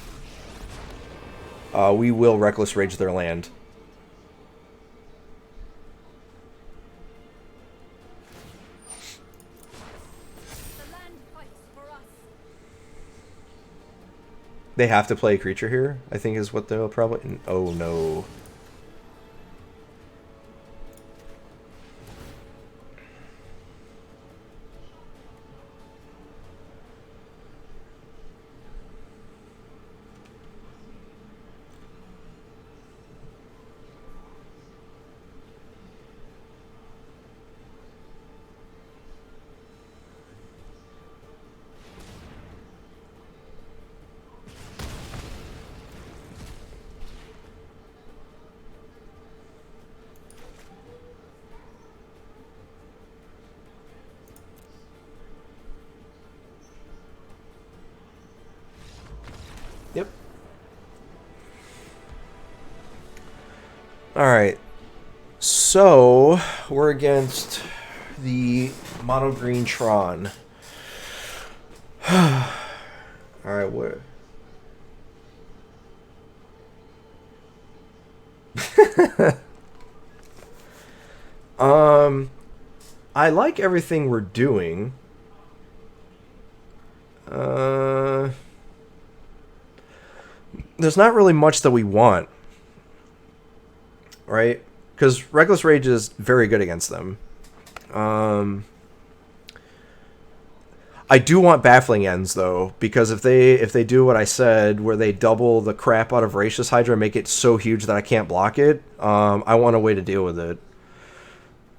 We will Reckless Rage their land. They have to play a creature here, I think is what they'll probably... Oh, no. Yep. Alright. So, we're against the Mono Green Tron. Alright, what? I like everything we're doing. There's not really much that we want, right? Because Reckless Rage is very good against them. I do want Baffling Ends though, because if they do what I said, where they double the crap out of Voracious Hydra and make it so huge that I can't block it, I want a way to deal with it.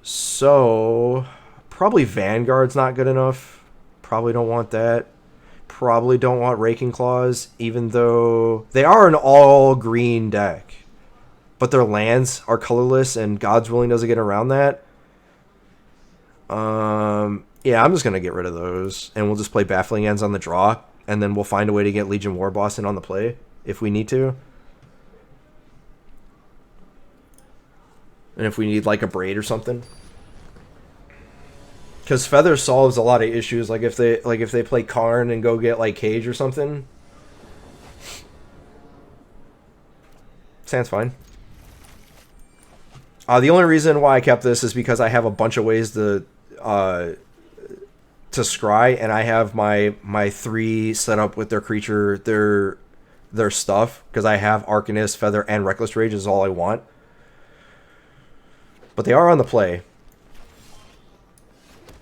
So probably Vanguard's not good enough. Probably don't want that. Probably don't want Raking Claws, even though they are an all-green deck. But their lands are colorless, and God's Willing doesn't get around that. Yeah, I'm just going to get rid of those, and we'll just play Baffling Ends on the draw, and then we'll find a way to get Legion Warboss in on the play, if we need to. And if we need, like, a Braid or something. Because Feather solves a lot of issues. Like if they play Karn and go get like Cage or something. Sounds fine. The only reason why I kept this is because I have a bunch of ways to scry, and I have my 3 set up with their creature, their stuff, because I have Arcanist, Feather, and Reckless Rage is all I want. But they are on the play.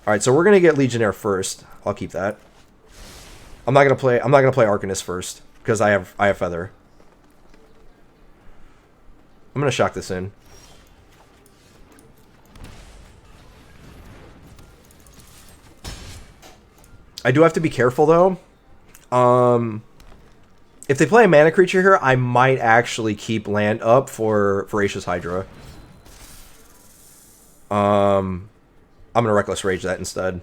Alright, so we're gonna get Legionnaire first. I'll keep that. I'm not gonna play Arcanist first, because I have Feather. I'm gonna shock this in. I do have to be careful though. If they play a mana creature here, I might actually keep land up for Voracious Hydra. I'm gonna Reckless Rage that instead.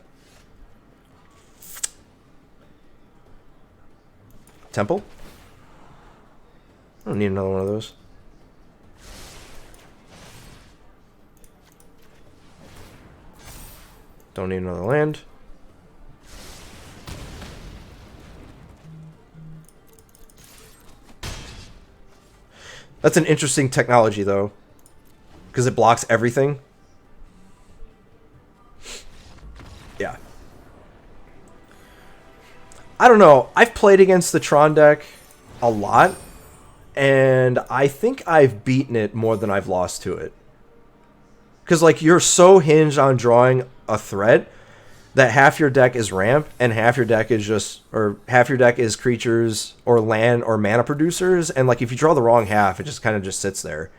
Temple? I don't need another one of those. Don't need another land. That's an interesting technology, though, because it blocks everything. Yeah. I don't know. I've played against the Tron deck a lot, and I think I've beaten it more than I've lost to it. Because, like, you're so hinged on drawing a threat that half your deck is ramp and half your deck is half your deck is creatures or land or mana producers, and like if you draw the wrong half, it just kind of just sits there,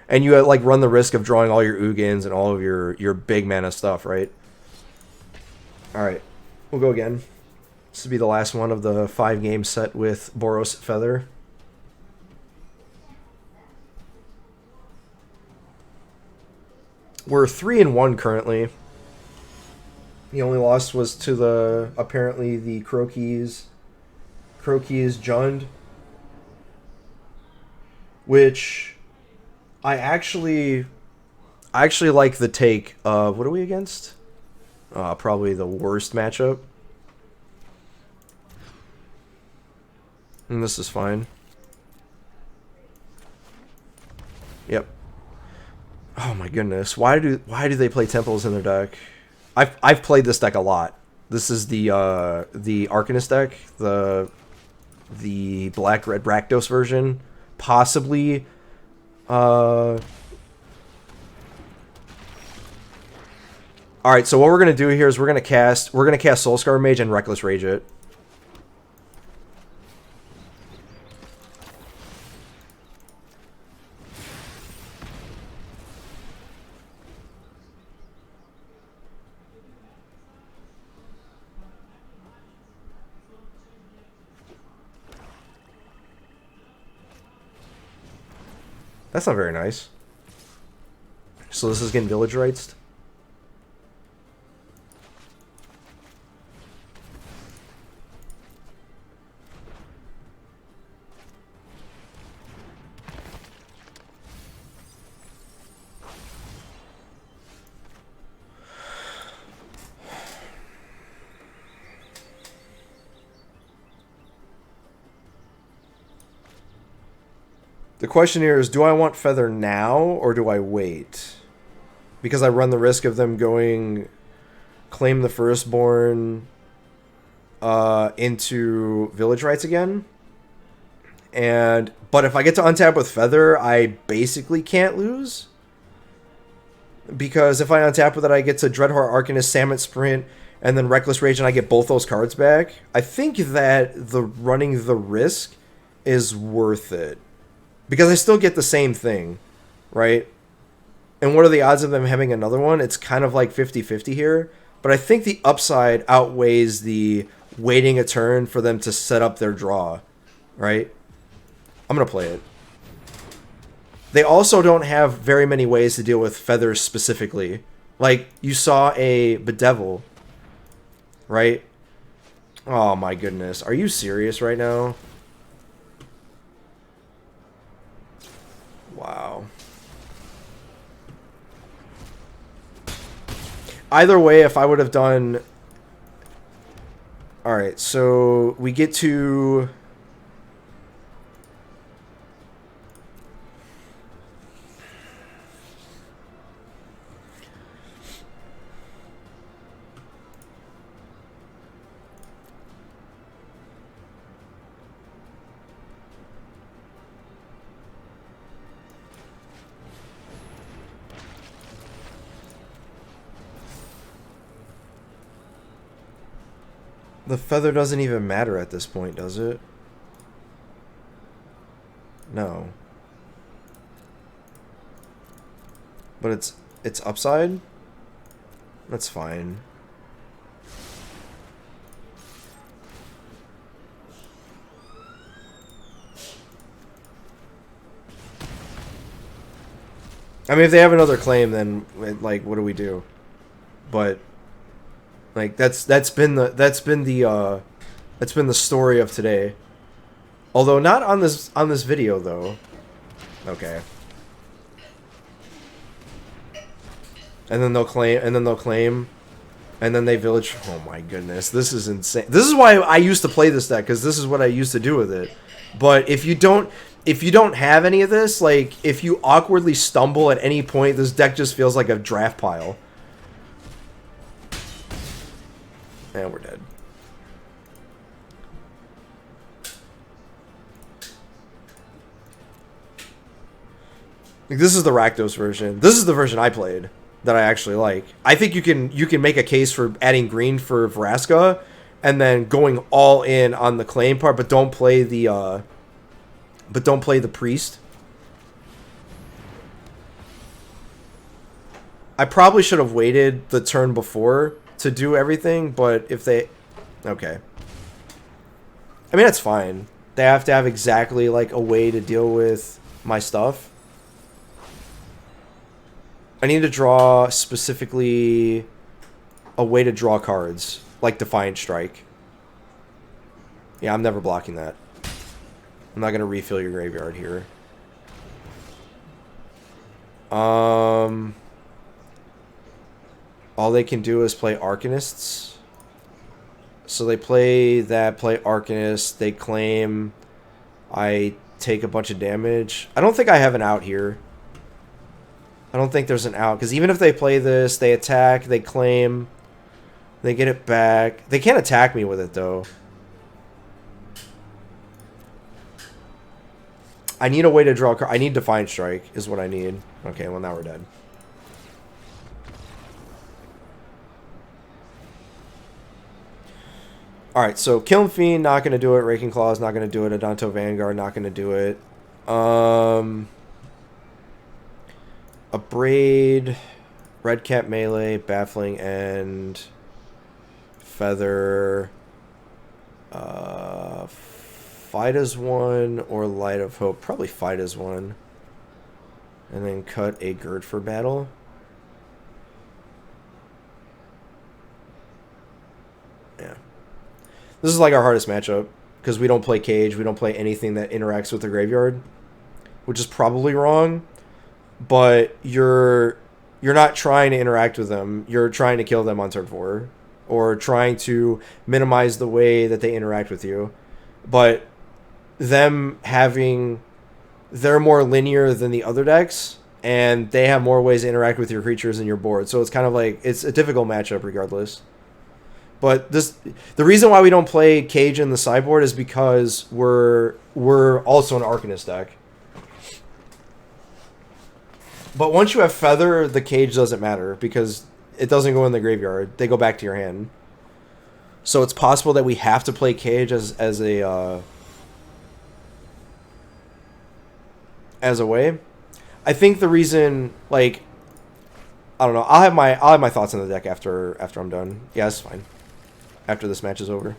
and you like run the risk of drawing all your Ugins and all of your big mana stuff, right? All right, we'll go again. This will be the last one of the 5-game set with Boros Feather. We're 3-1 currently. The only loss was to apparently the Croquis Jund, which I actually like the take of, what are we against? Probably the worst matchup. And this is fine. Yep. Oh my goodness. Why do they play temples in their deck? I've played this deck a lot. This is the Arcanist deck, the black red Rakdos version, possibly. All right, so what we're gonna do here is we're gonna cast Soulscar Mage and Reckless Rage it. That's not very nice. So this is getting Village Rights. The question here is, do I want Feather now or do I wait? Because I run the risk of them going claim the Firstborn into Village Rights again. But if I get to untap with Feather, I basically can't lose. Because if I untap with it, I get to Dreadhorde Arcanist, Samet Sprint, and then Reckless Rage, and I get both those cards back. I think that the running the risk is worth it. Because I still get the same thing, right? And what are the odds of them having another one? It's kind of like 50-50 here. But I think the upside outweighs the waiting a turn for them to set up their draw, right? I'm going to play it. They also don't have very many ways to deal with Feathers specifically. Like, you saw a Bedevil, right? Oh my goodness. Are you serious right now? Wow. either way, if I would have done... Alright, so we get to... The feather doesn't even matter at this point, does it? No. But it's upside? That's fine. I mean, if they have another claim, then like, what do we do? But like that's been the story of today. Although not on this video though. Okay. And then they'll claim, and then they village. Oh my goodness, this is insane. This is why I used to play this deck, because this is what I used to do with it. But if you don't have any of this, like if you awkwardly stumble at any point, this deck just feels like a draft pile. And we're dead. Like, this is the Rakdos version. This is the version I played that I actually like. I think you can make a case for adding green for Vraska and then going all in on the claim part, but don't play the priest. I probably should have waited the turn before to do everything, but if they... Okay. I mean, that's fine. They have to have exactly, like, a way to deal with my stuff. I need to draw specifically a way to draw cards, like Defiant Strike. Yeah, I'm never blocking that. I'm not going to refill your graveyard here. All they can do is play Arcanists. So they play that, play Arcanist, they claim, I take a bunch of damage. I don't think I have an out here. I don't think there's an out, because even if they play this, they attack, they claim, they get it back. They can't attack me with it, though. I need a way to draw a card. I need Defiant Strike, is what I need. Okay, well, now we're dead. Alright, so Kiln Fiend, not going to do it. Raking Claw is not going to do it. Adanto Vanguard, not going to do it. A Braid, Red Cap Melee, Baffling End, Feather, Fight as one, or Light of Hope. Probably Fight as one. And then cut a Gird for Battle. Yeah. This is like our hardest matchup, because we don't play Cage, we don't play anything that interacts with the graveyard, which is probably wrong, but you're not trying to interact with them, you're trying to kill them on turn 4, or trying to minimize the way that they interact with you. But them having... They're more linear than the other decks, and they have more ways to interact with your creatures and your board, so it's kind of like, it's a difficult matchup regardless. But the reason why we don't play Cage in the sideboard is because we're also an Arcanist deck. But once you have Feather, the Cage doesn't matter, because it doesn't go in the graveyard. They go back to your hand. So it's possible that we have to play Cage as a way. I think the reason, like, I don't know. I'll have my thoughts on the deck after I'm done. Yeah, that's fine. After this match is over.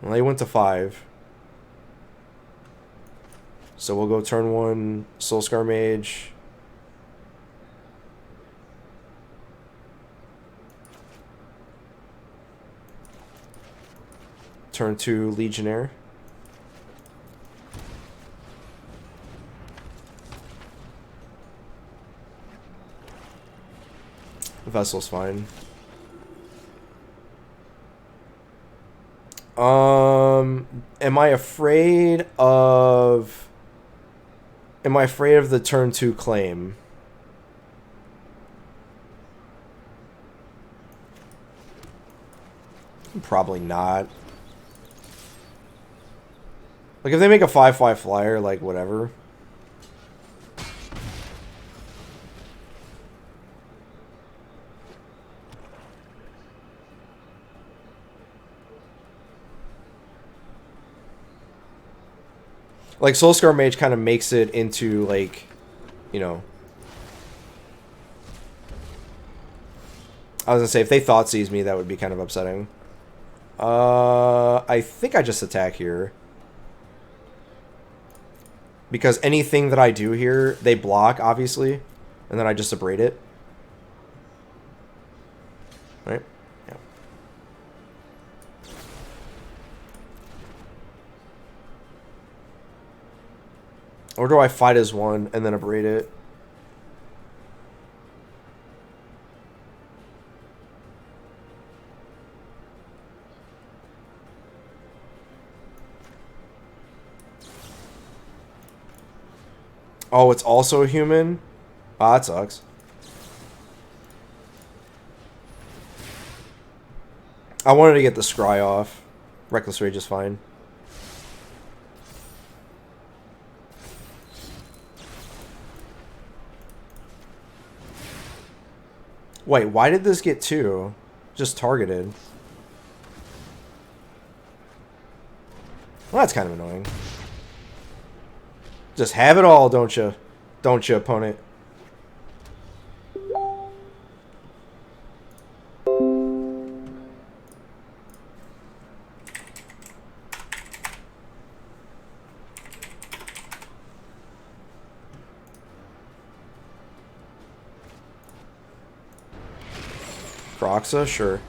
Well, they went to 5. So we'll go turn 1, Soulscar Mage. Turn 2, Legionnaire. Vessel's fine. Am I afraid of the turn 2 claim? Probably not. Like, if they make a 5/5 flyer, like, whatever. Like, Soulscar Mage kind of makes it into, like, you know... I was gonna say, if they Thought Seize me, that would be kind of upsetting. I think I just attack here. Because anything that I do here, they block, obviously. And then I just abrade it. Right? Yeah. Or do I fight as one and then abrade it? Oh, it's also a human? Ah, that sucks. I wanted to get the scry off. Reckless Rage is fine. Wait, why did this get 2? Just targeted. Well, that's kind of annoying. Just have it all, don't you? Don't you, opponent? Croxa, sure.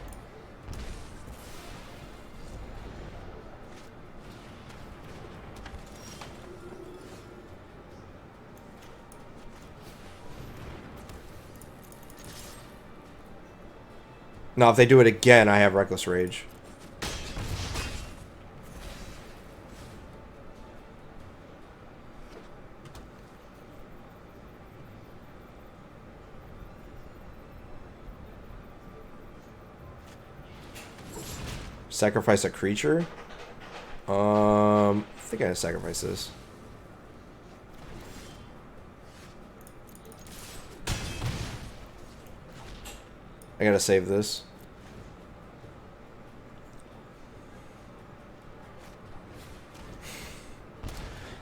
Now, if they do it again, I have Reckless Rage. Sacrifice a creature? I think I gotta sacrifice this. I gotta save this.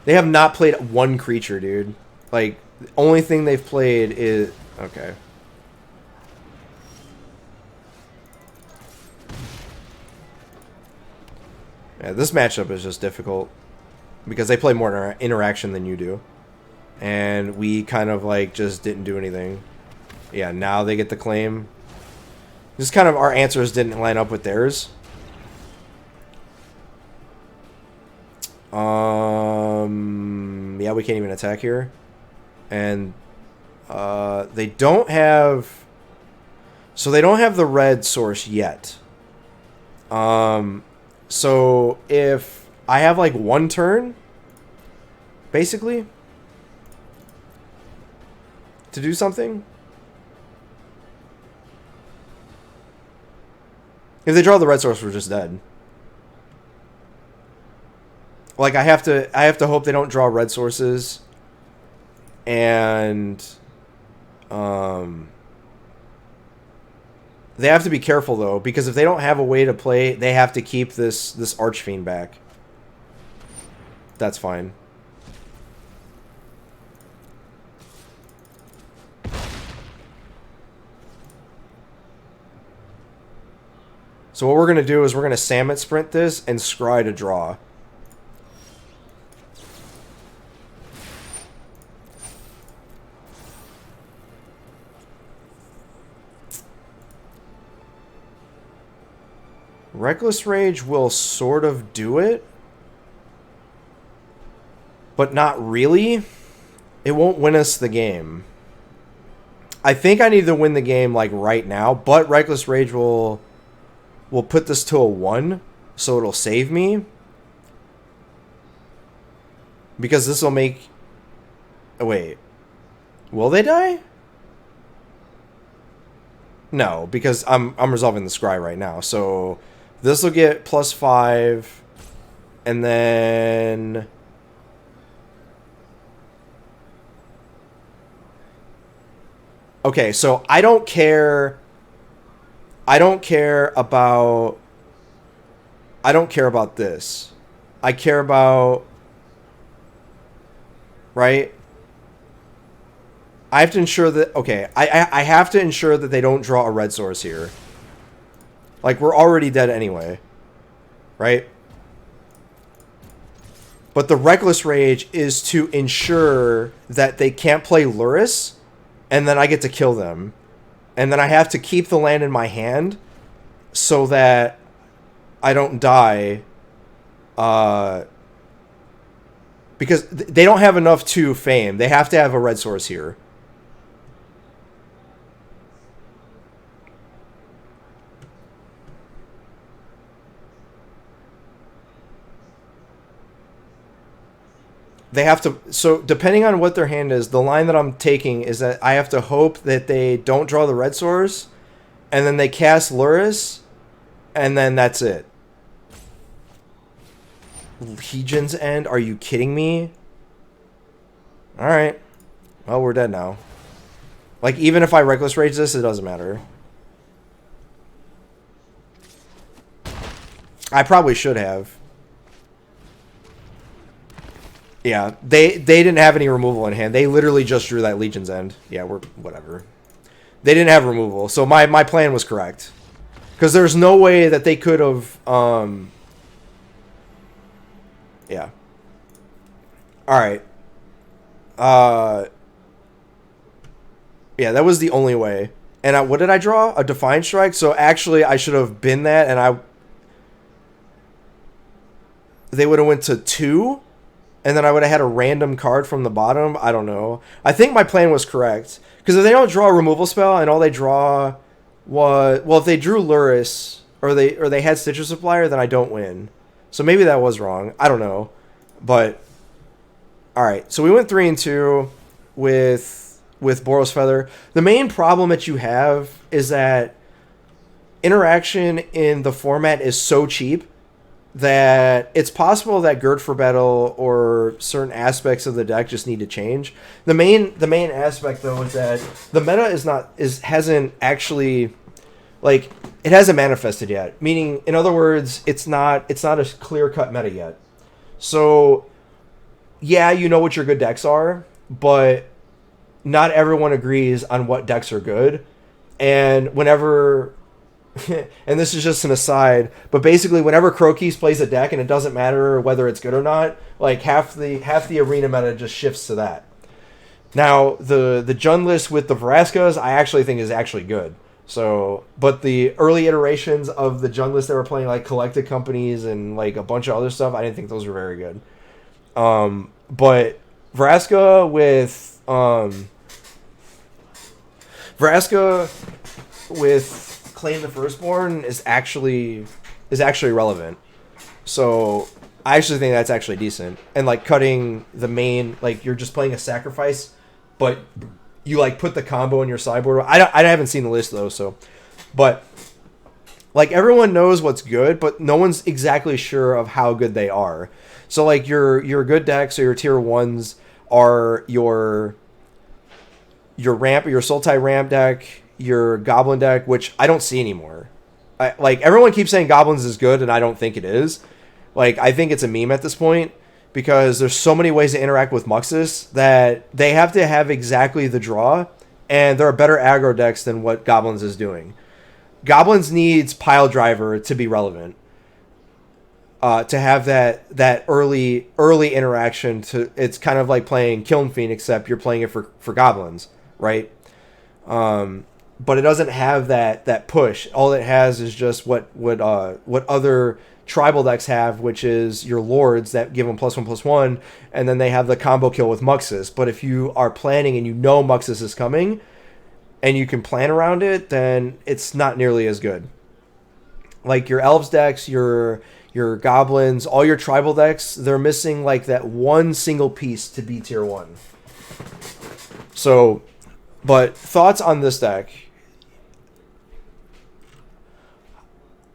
They have not played one creature, dude. Like, the only thing they've played is... Okay. Yeah, this matchup is just difficult. Because they play more interaction than you do. And we kind of, like, just didn't do anything. Yeah, now they get the claim. Just kind of, our answers didn't line up with theirs. Yeah, we can't even attack here. And they don't have... So they don't have the red source yet. So if I have like one turn, basically, to do something. If they draw the red source, we're just dead. Like, I have to hope they don't draw red sources. And they have to be careful though, because if they don't have a way to play, they have to keep this Archfiend back. That's fine. So what we're going to do is we're going to Salmon Sprint this and Scry to draw. Reckless Rage will sort of do it, but not really. It won't win us the game. I think I need to win the game like right now, but Reckless Rage will put this to a 1, so it'll save me. Because this will make... Oh, wait. Will they die? No, because I'm resolving the scry right now. So this will get +5, and then okay. So I don't care. I don't care about this. I care about, right? I have to ensure that, okay, I have to ensure that they don't draw a red source here. Like, we're already dead anyway. Right? But the Reckless Rage is to ensure that they can't play Luris, and then I get to kill them. And then I have to keep the land in my hand so that I don't die. Because they don't have enough to fame. They have to have a red source here. They have to, so depending on what their hand is, the line that I'm taking is that I have to hope that they don't draw the red source, and then they cast Luris, and then that's it. Legion's End? Are you kidding me? Alright. Well, we're dead now. Like, even if I Reckless Rage this, it doesn't matter. I probably should have. Yeah, they didn't have any removal in hand. They literally just drew that Legion's End. Yeah, we're whatever. They didn't have removal, so my plan was correct. Because there's no way that they could have... yeah. Alright. Yeah, that was the only way. And what did I draw? A Defiant Strike? So actually, I should have been that, and they would have went to 2... and then I would have had a random card from the bottom. I don't know. I think my plan was correct. Because if they don't draw a removal spell and all they draw was... well, if they drew Luris or they had Stitcher Supplier, then I don't win. So maybe that was wrong. I don't know. But, alright. So we went 3-2 with Boros Feather. The main problem that you have is that interaction in the format is so cheap that it's possible that Gird for Battle or certain aspects of the deck just need to change. The main aspect though is that the meta hasn't actually, like, it hasn't manifested yet. Meaning, in other words, it's not a clear-cut meta yet. So yeah, you know what your good decks are, but not everyone agrees on what decks are good. And whenever and this is just an aside, but basically whenever Crokeys plays a deck, and it doesn't matter whether it's good or not, like half the arena meta just shifts to that. Now the Jund list with the Vraskas I actually think is actually good. So, but the early iterations of the Jund list that were playing, like Collected Companies and like a bunch of other stuff, I didn't think those were very good. But Vraska with Claim the Firstborn is actually relevant. So I actually think that's actually decent. And like cutting the main, like you're just playing a sacrifice, but you like put the combo in your sideboard. I haven't seen the list though, so, but like everyone knows what's good, but no one's exactly sure of how good they are. So like your good decks or your tier 1s are your ramp, your Sultai ramp deck, your Goblin deck, which I don't see anymore. Like everyone keeps saying Goblins is good, and I don't think it is. Like I think it's a meme at this point because there's so many ways to interact with Muxus that they have to have exactly the draw, and there are better aggro decks than what Goblins is doing. Goblins needs Pile Driver to be relevant. To have that early interaction. It's kind of like playing Kiln Fiend, except you're playing it for Goblins, right? But it doesn't have that push. All it has is just what other tribal decks have, which is your lords that give them +1/+1, and then they have the combo kill with Muxus. But if you are planning and you know Muxus is coming, and you can plan around it, then it's not nearly as good. Like your elves decks, your goblins, all your tribal decks, they're missing like that one single piece to be tier 1. So, but thoughts on this deck?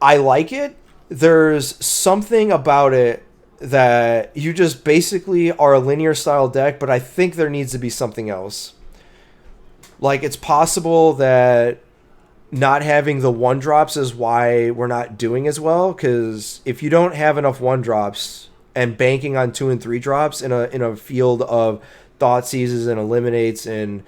I like it. There's something about it that you just basically are a linear style deck, but I think there needs to be something else. Like, it's possible that not having the 1-drops is why we're not doing as well, because if you don't have enough 1-drops and banking on 2 and 3 drops in a field of Thought Seizes and Eliminates and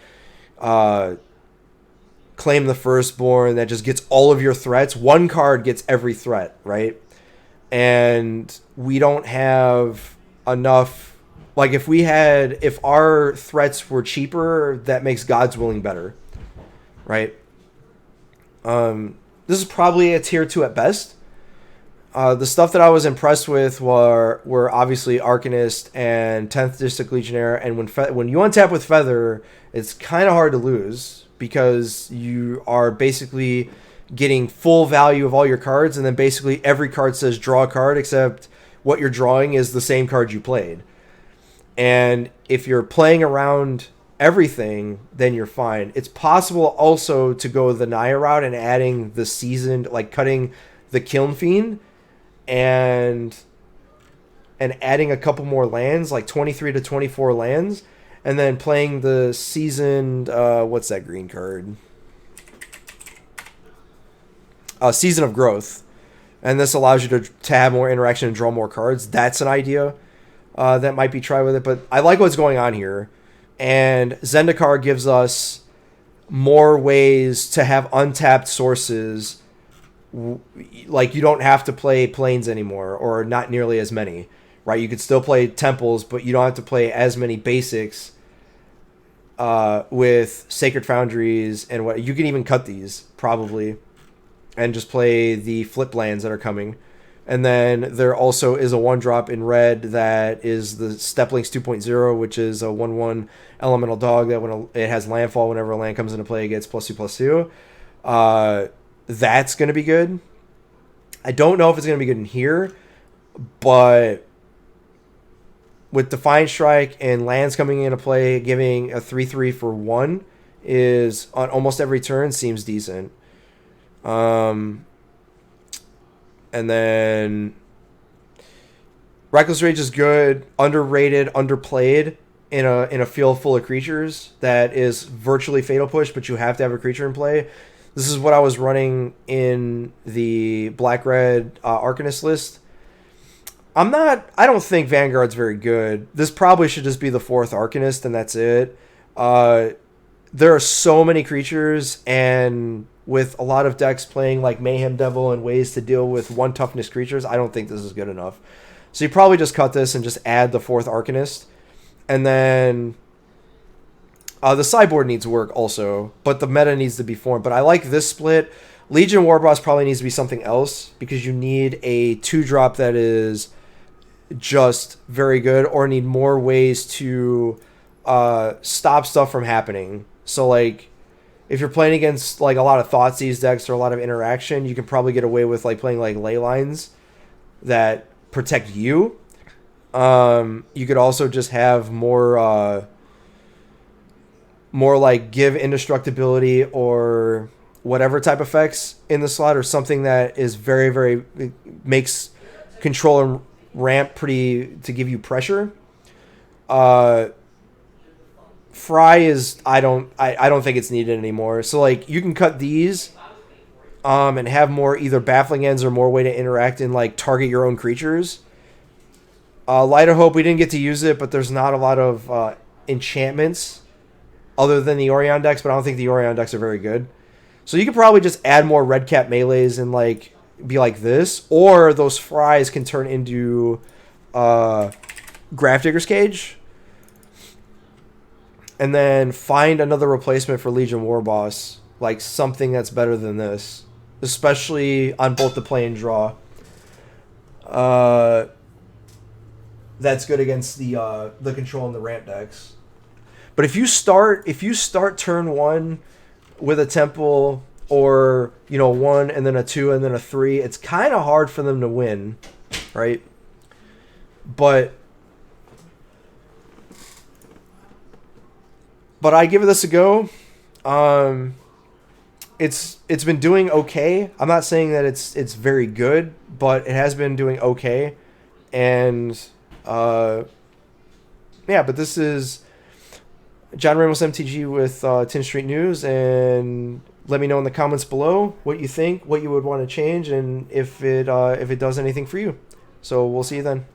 Claim the Firstborn that just gets all of your threats, 1 card gets every threat, right? And we don't have enough. Like, if our threats were cheaper, that makes God's Willing better, right? This is probably a tier 2 at best. The stuff that I was impressed with were obviously Arcanist and 10th District Legionnaire, and when you untap with Feather, it's kind of hard to lose because you are basically getting full value of all your cards, and then basically every card says draw a card, except what you're drawing is the same card you played. And if you're playing around everything, then you're fine. It's possible also to go the Naya route and adding the seasoned, like cutting the Kiln Fiend and adding a couple more lands, like 23 to 24 lands, and then playing the seasoned, what's that green card? Season of Growth. And this allows you to have more interaction and draw more cards. That's an idea that might be tried with it, but I like what's going on here. And Zendikar gives us more ways to have untapped sources. Like, you don't have to play planes anymore, or not nearly as many, right? You could still play temples, but you don't have to play as many basics with Sacred Foundries and what. You can even cut these, probably, and just play the flip lands that are coming. And then there also is a 1-drop in red that is the Steplinks 2.0, which is a 1/1 elemental dog that when it has landfall, whenever a land comes into play, it gets +2/+2. That's going to be good. I don't know if it's going to be good in here, but with Defiant Strike and lands coming into play, giving a 3/3 for 1 is on almost every turn seems decent. And then Reckless Rage is good, underrated, underplayed in a field full of creatures that is virtually Fatal Push, but you have to have a creature in play. This is what I was running in the Black-Red Arcanist list. I don't think Vanguard's very good. This probably should just be the 4th Arcanist, and that's it. There are so many creatures, and with a lot of decks playing like Mayhem Devil and ways to deal with 1 toughness creatures, I don't think this is good enough. So you probably just cut this and just add the 4th Arcanist. And then the sideboard needs work also, but the meta needs to be formed. But I like this split. Legion Warboss probably needs to be something else, because you need a 2-drop that is just very good, or need more ways to stop stuff from happening. So, like, if you're playing against like a lot of Thoughtseize decks or a lot of interaction, you can probably get away with like playing like ley lines that protect you. You could also just have more like give indestructibility or whatever type effects in the slot, or something that is very, very makes control and ramp pretty to give you pressure. Fry is I don't think it's needed anymore. So like you can cut these and have more either baffling ends or more way to interact and like target your own creatures. Light of Hope, we didn't get to use it, but there's not a lot of enchantments other than the Orion decks, but I don't think the Orion decks are very good. So you could probably just add more red cap melees and like be like this, or those Fries can turn into Grafdigger's Cage. And then find another replacement for Legion Warboss, like something that's better than this, especially on both the play and draw. That's good against the control and the ramp decks. But if you start turn 1 with a temple or, you know, 1 and then a 2 and then a 3, it's kind of hard for them to win, right? But I give this a go. It's been doing okay. I'm not saying that it's very good, but it has been doing okay. And yeah, but this is John Ramos MTG with 10th Street News, and let me know in the comments below what you think, what you would want to change, and if it does anything for you. So we'll see you then.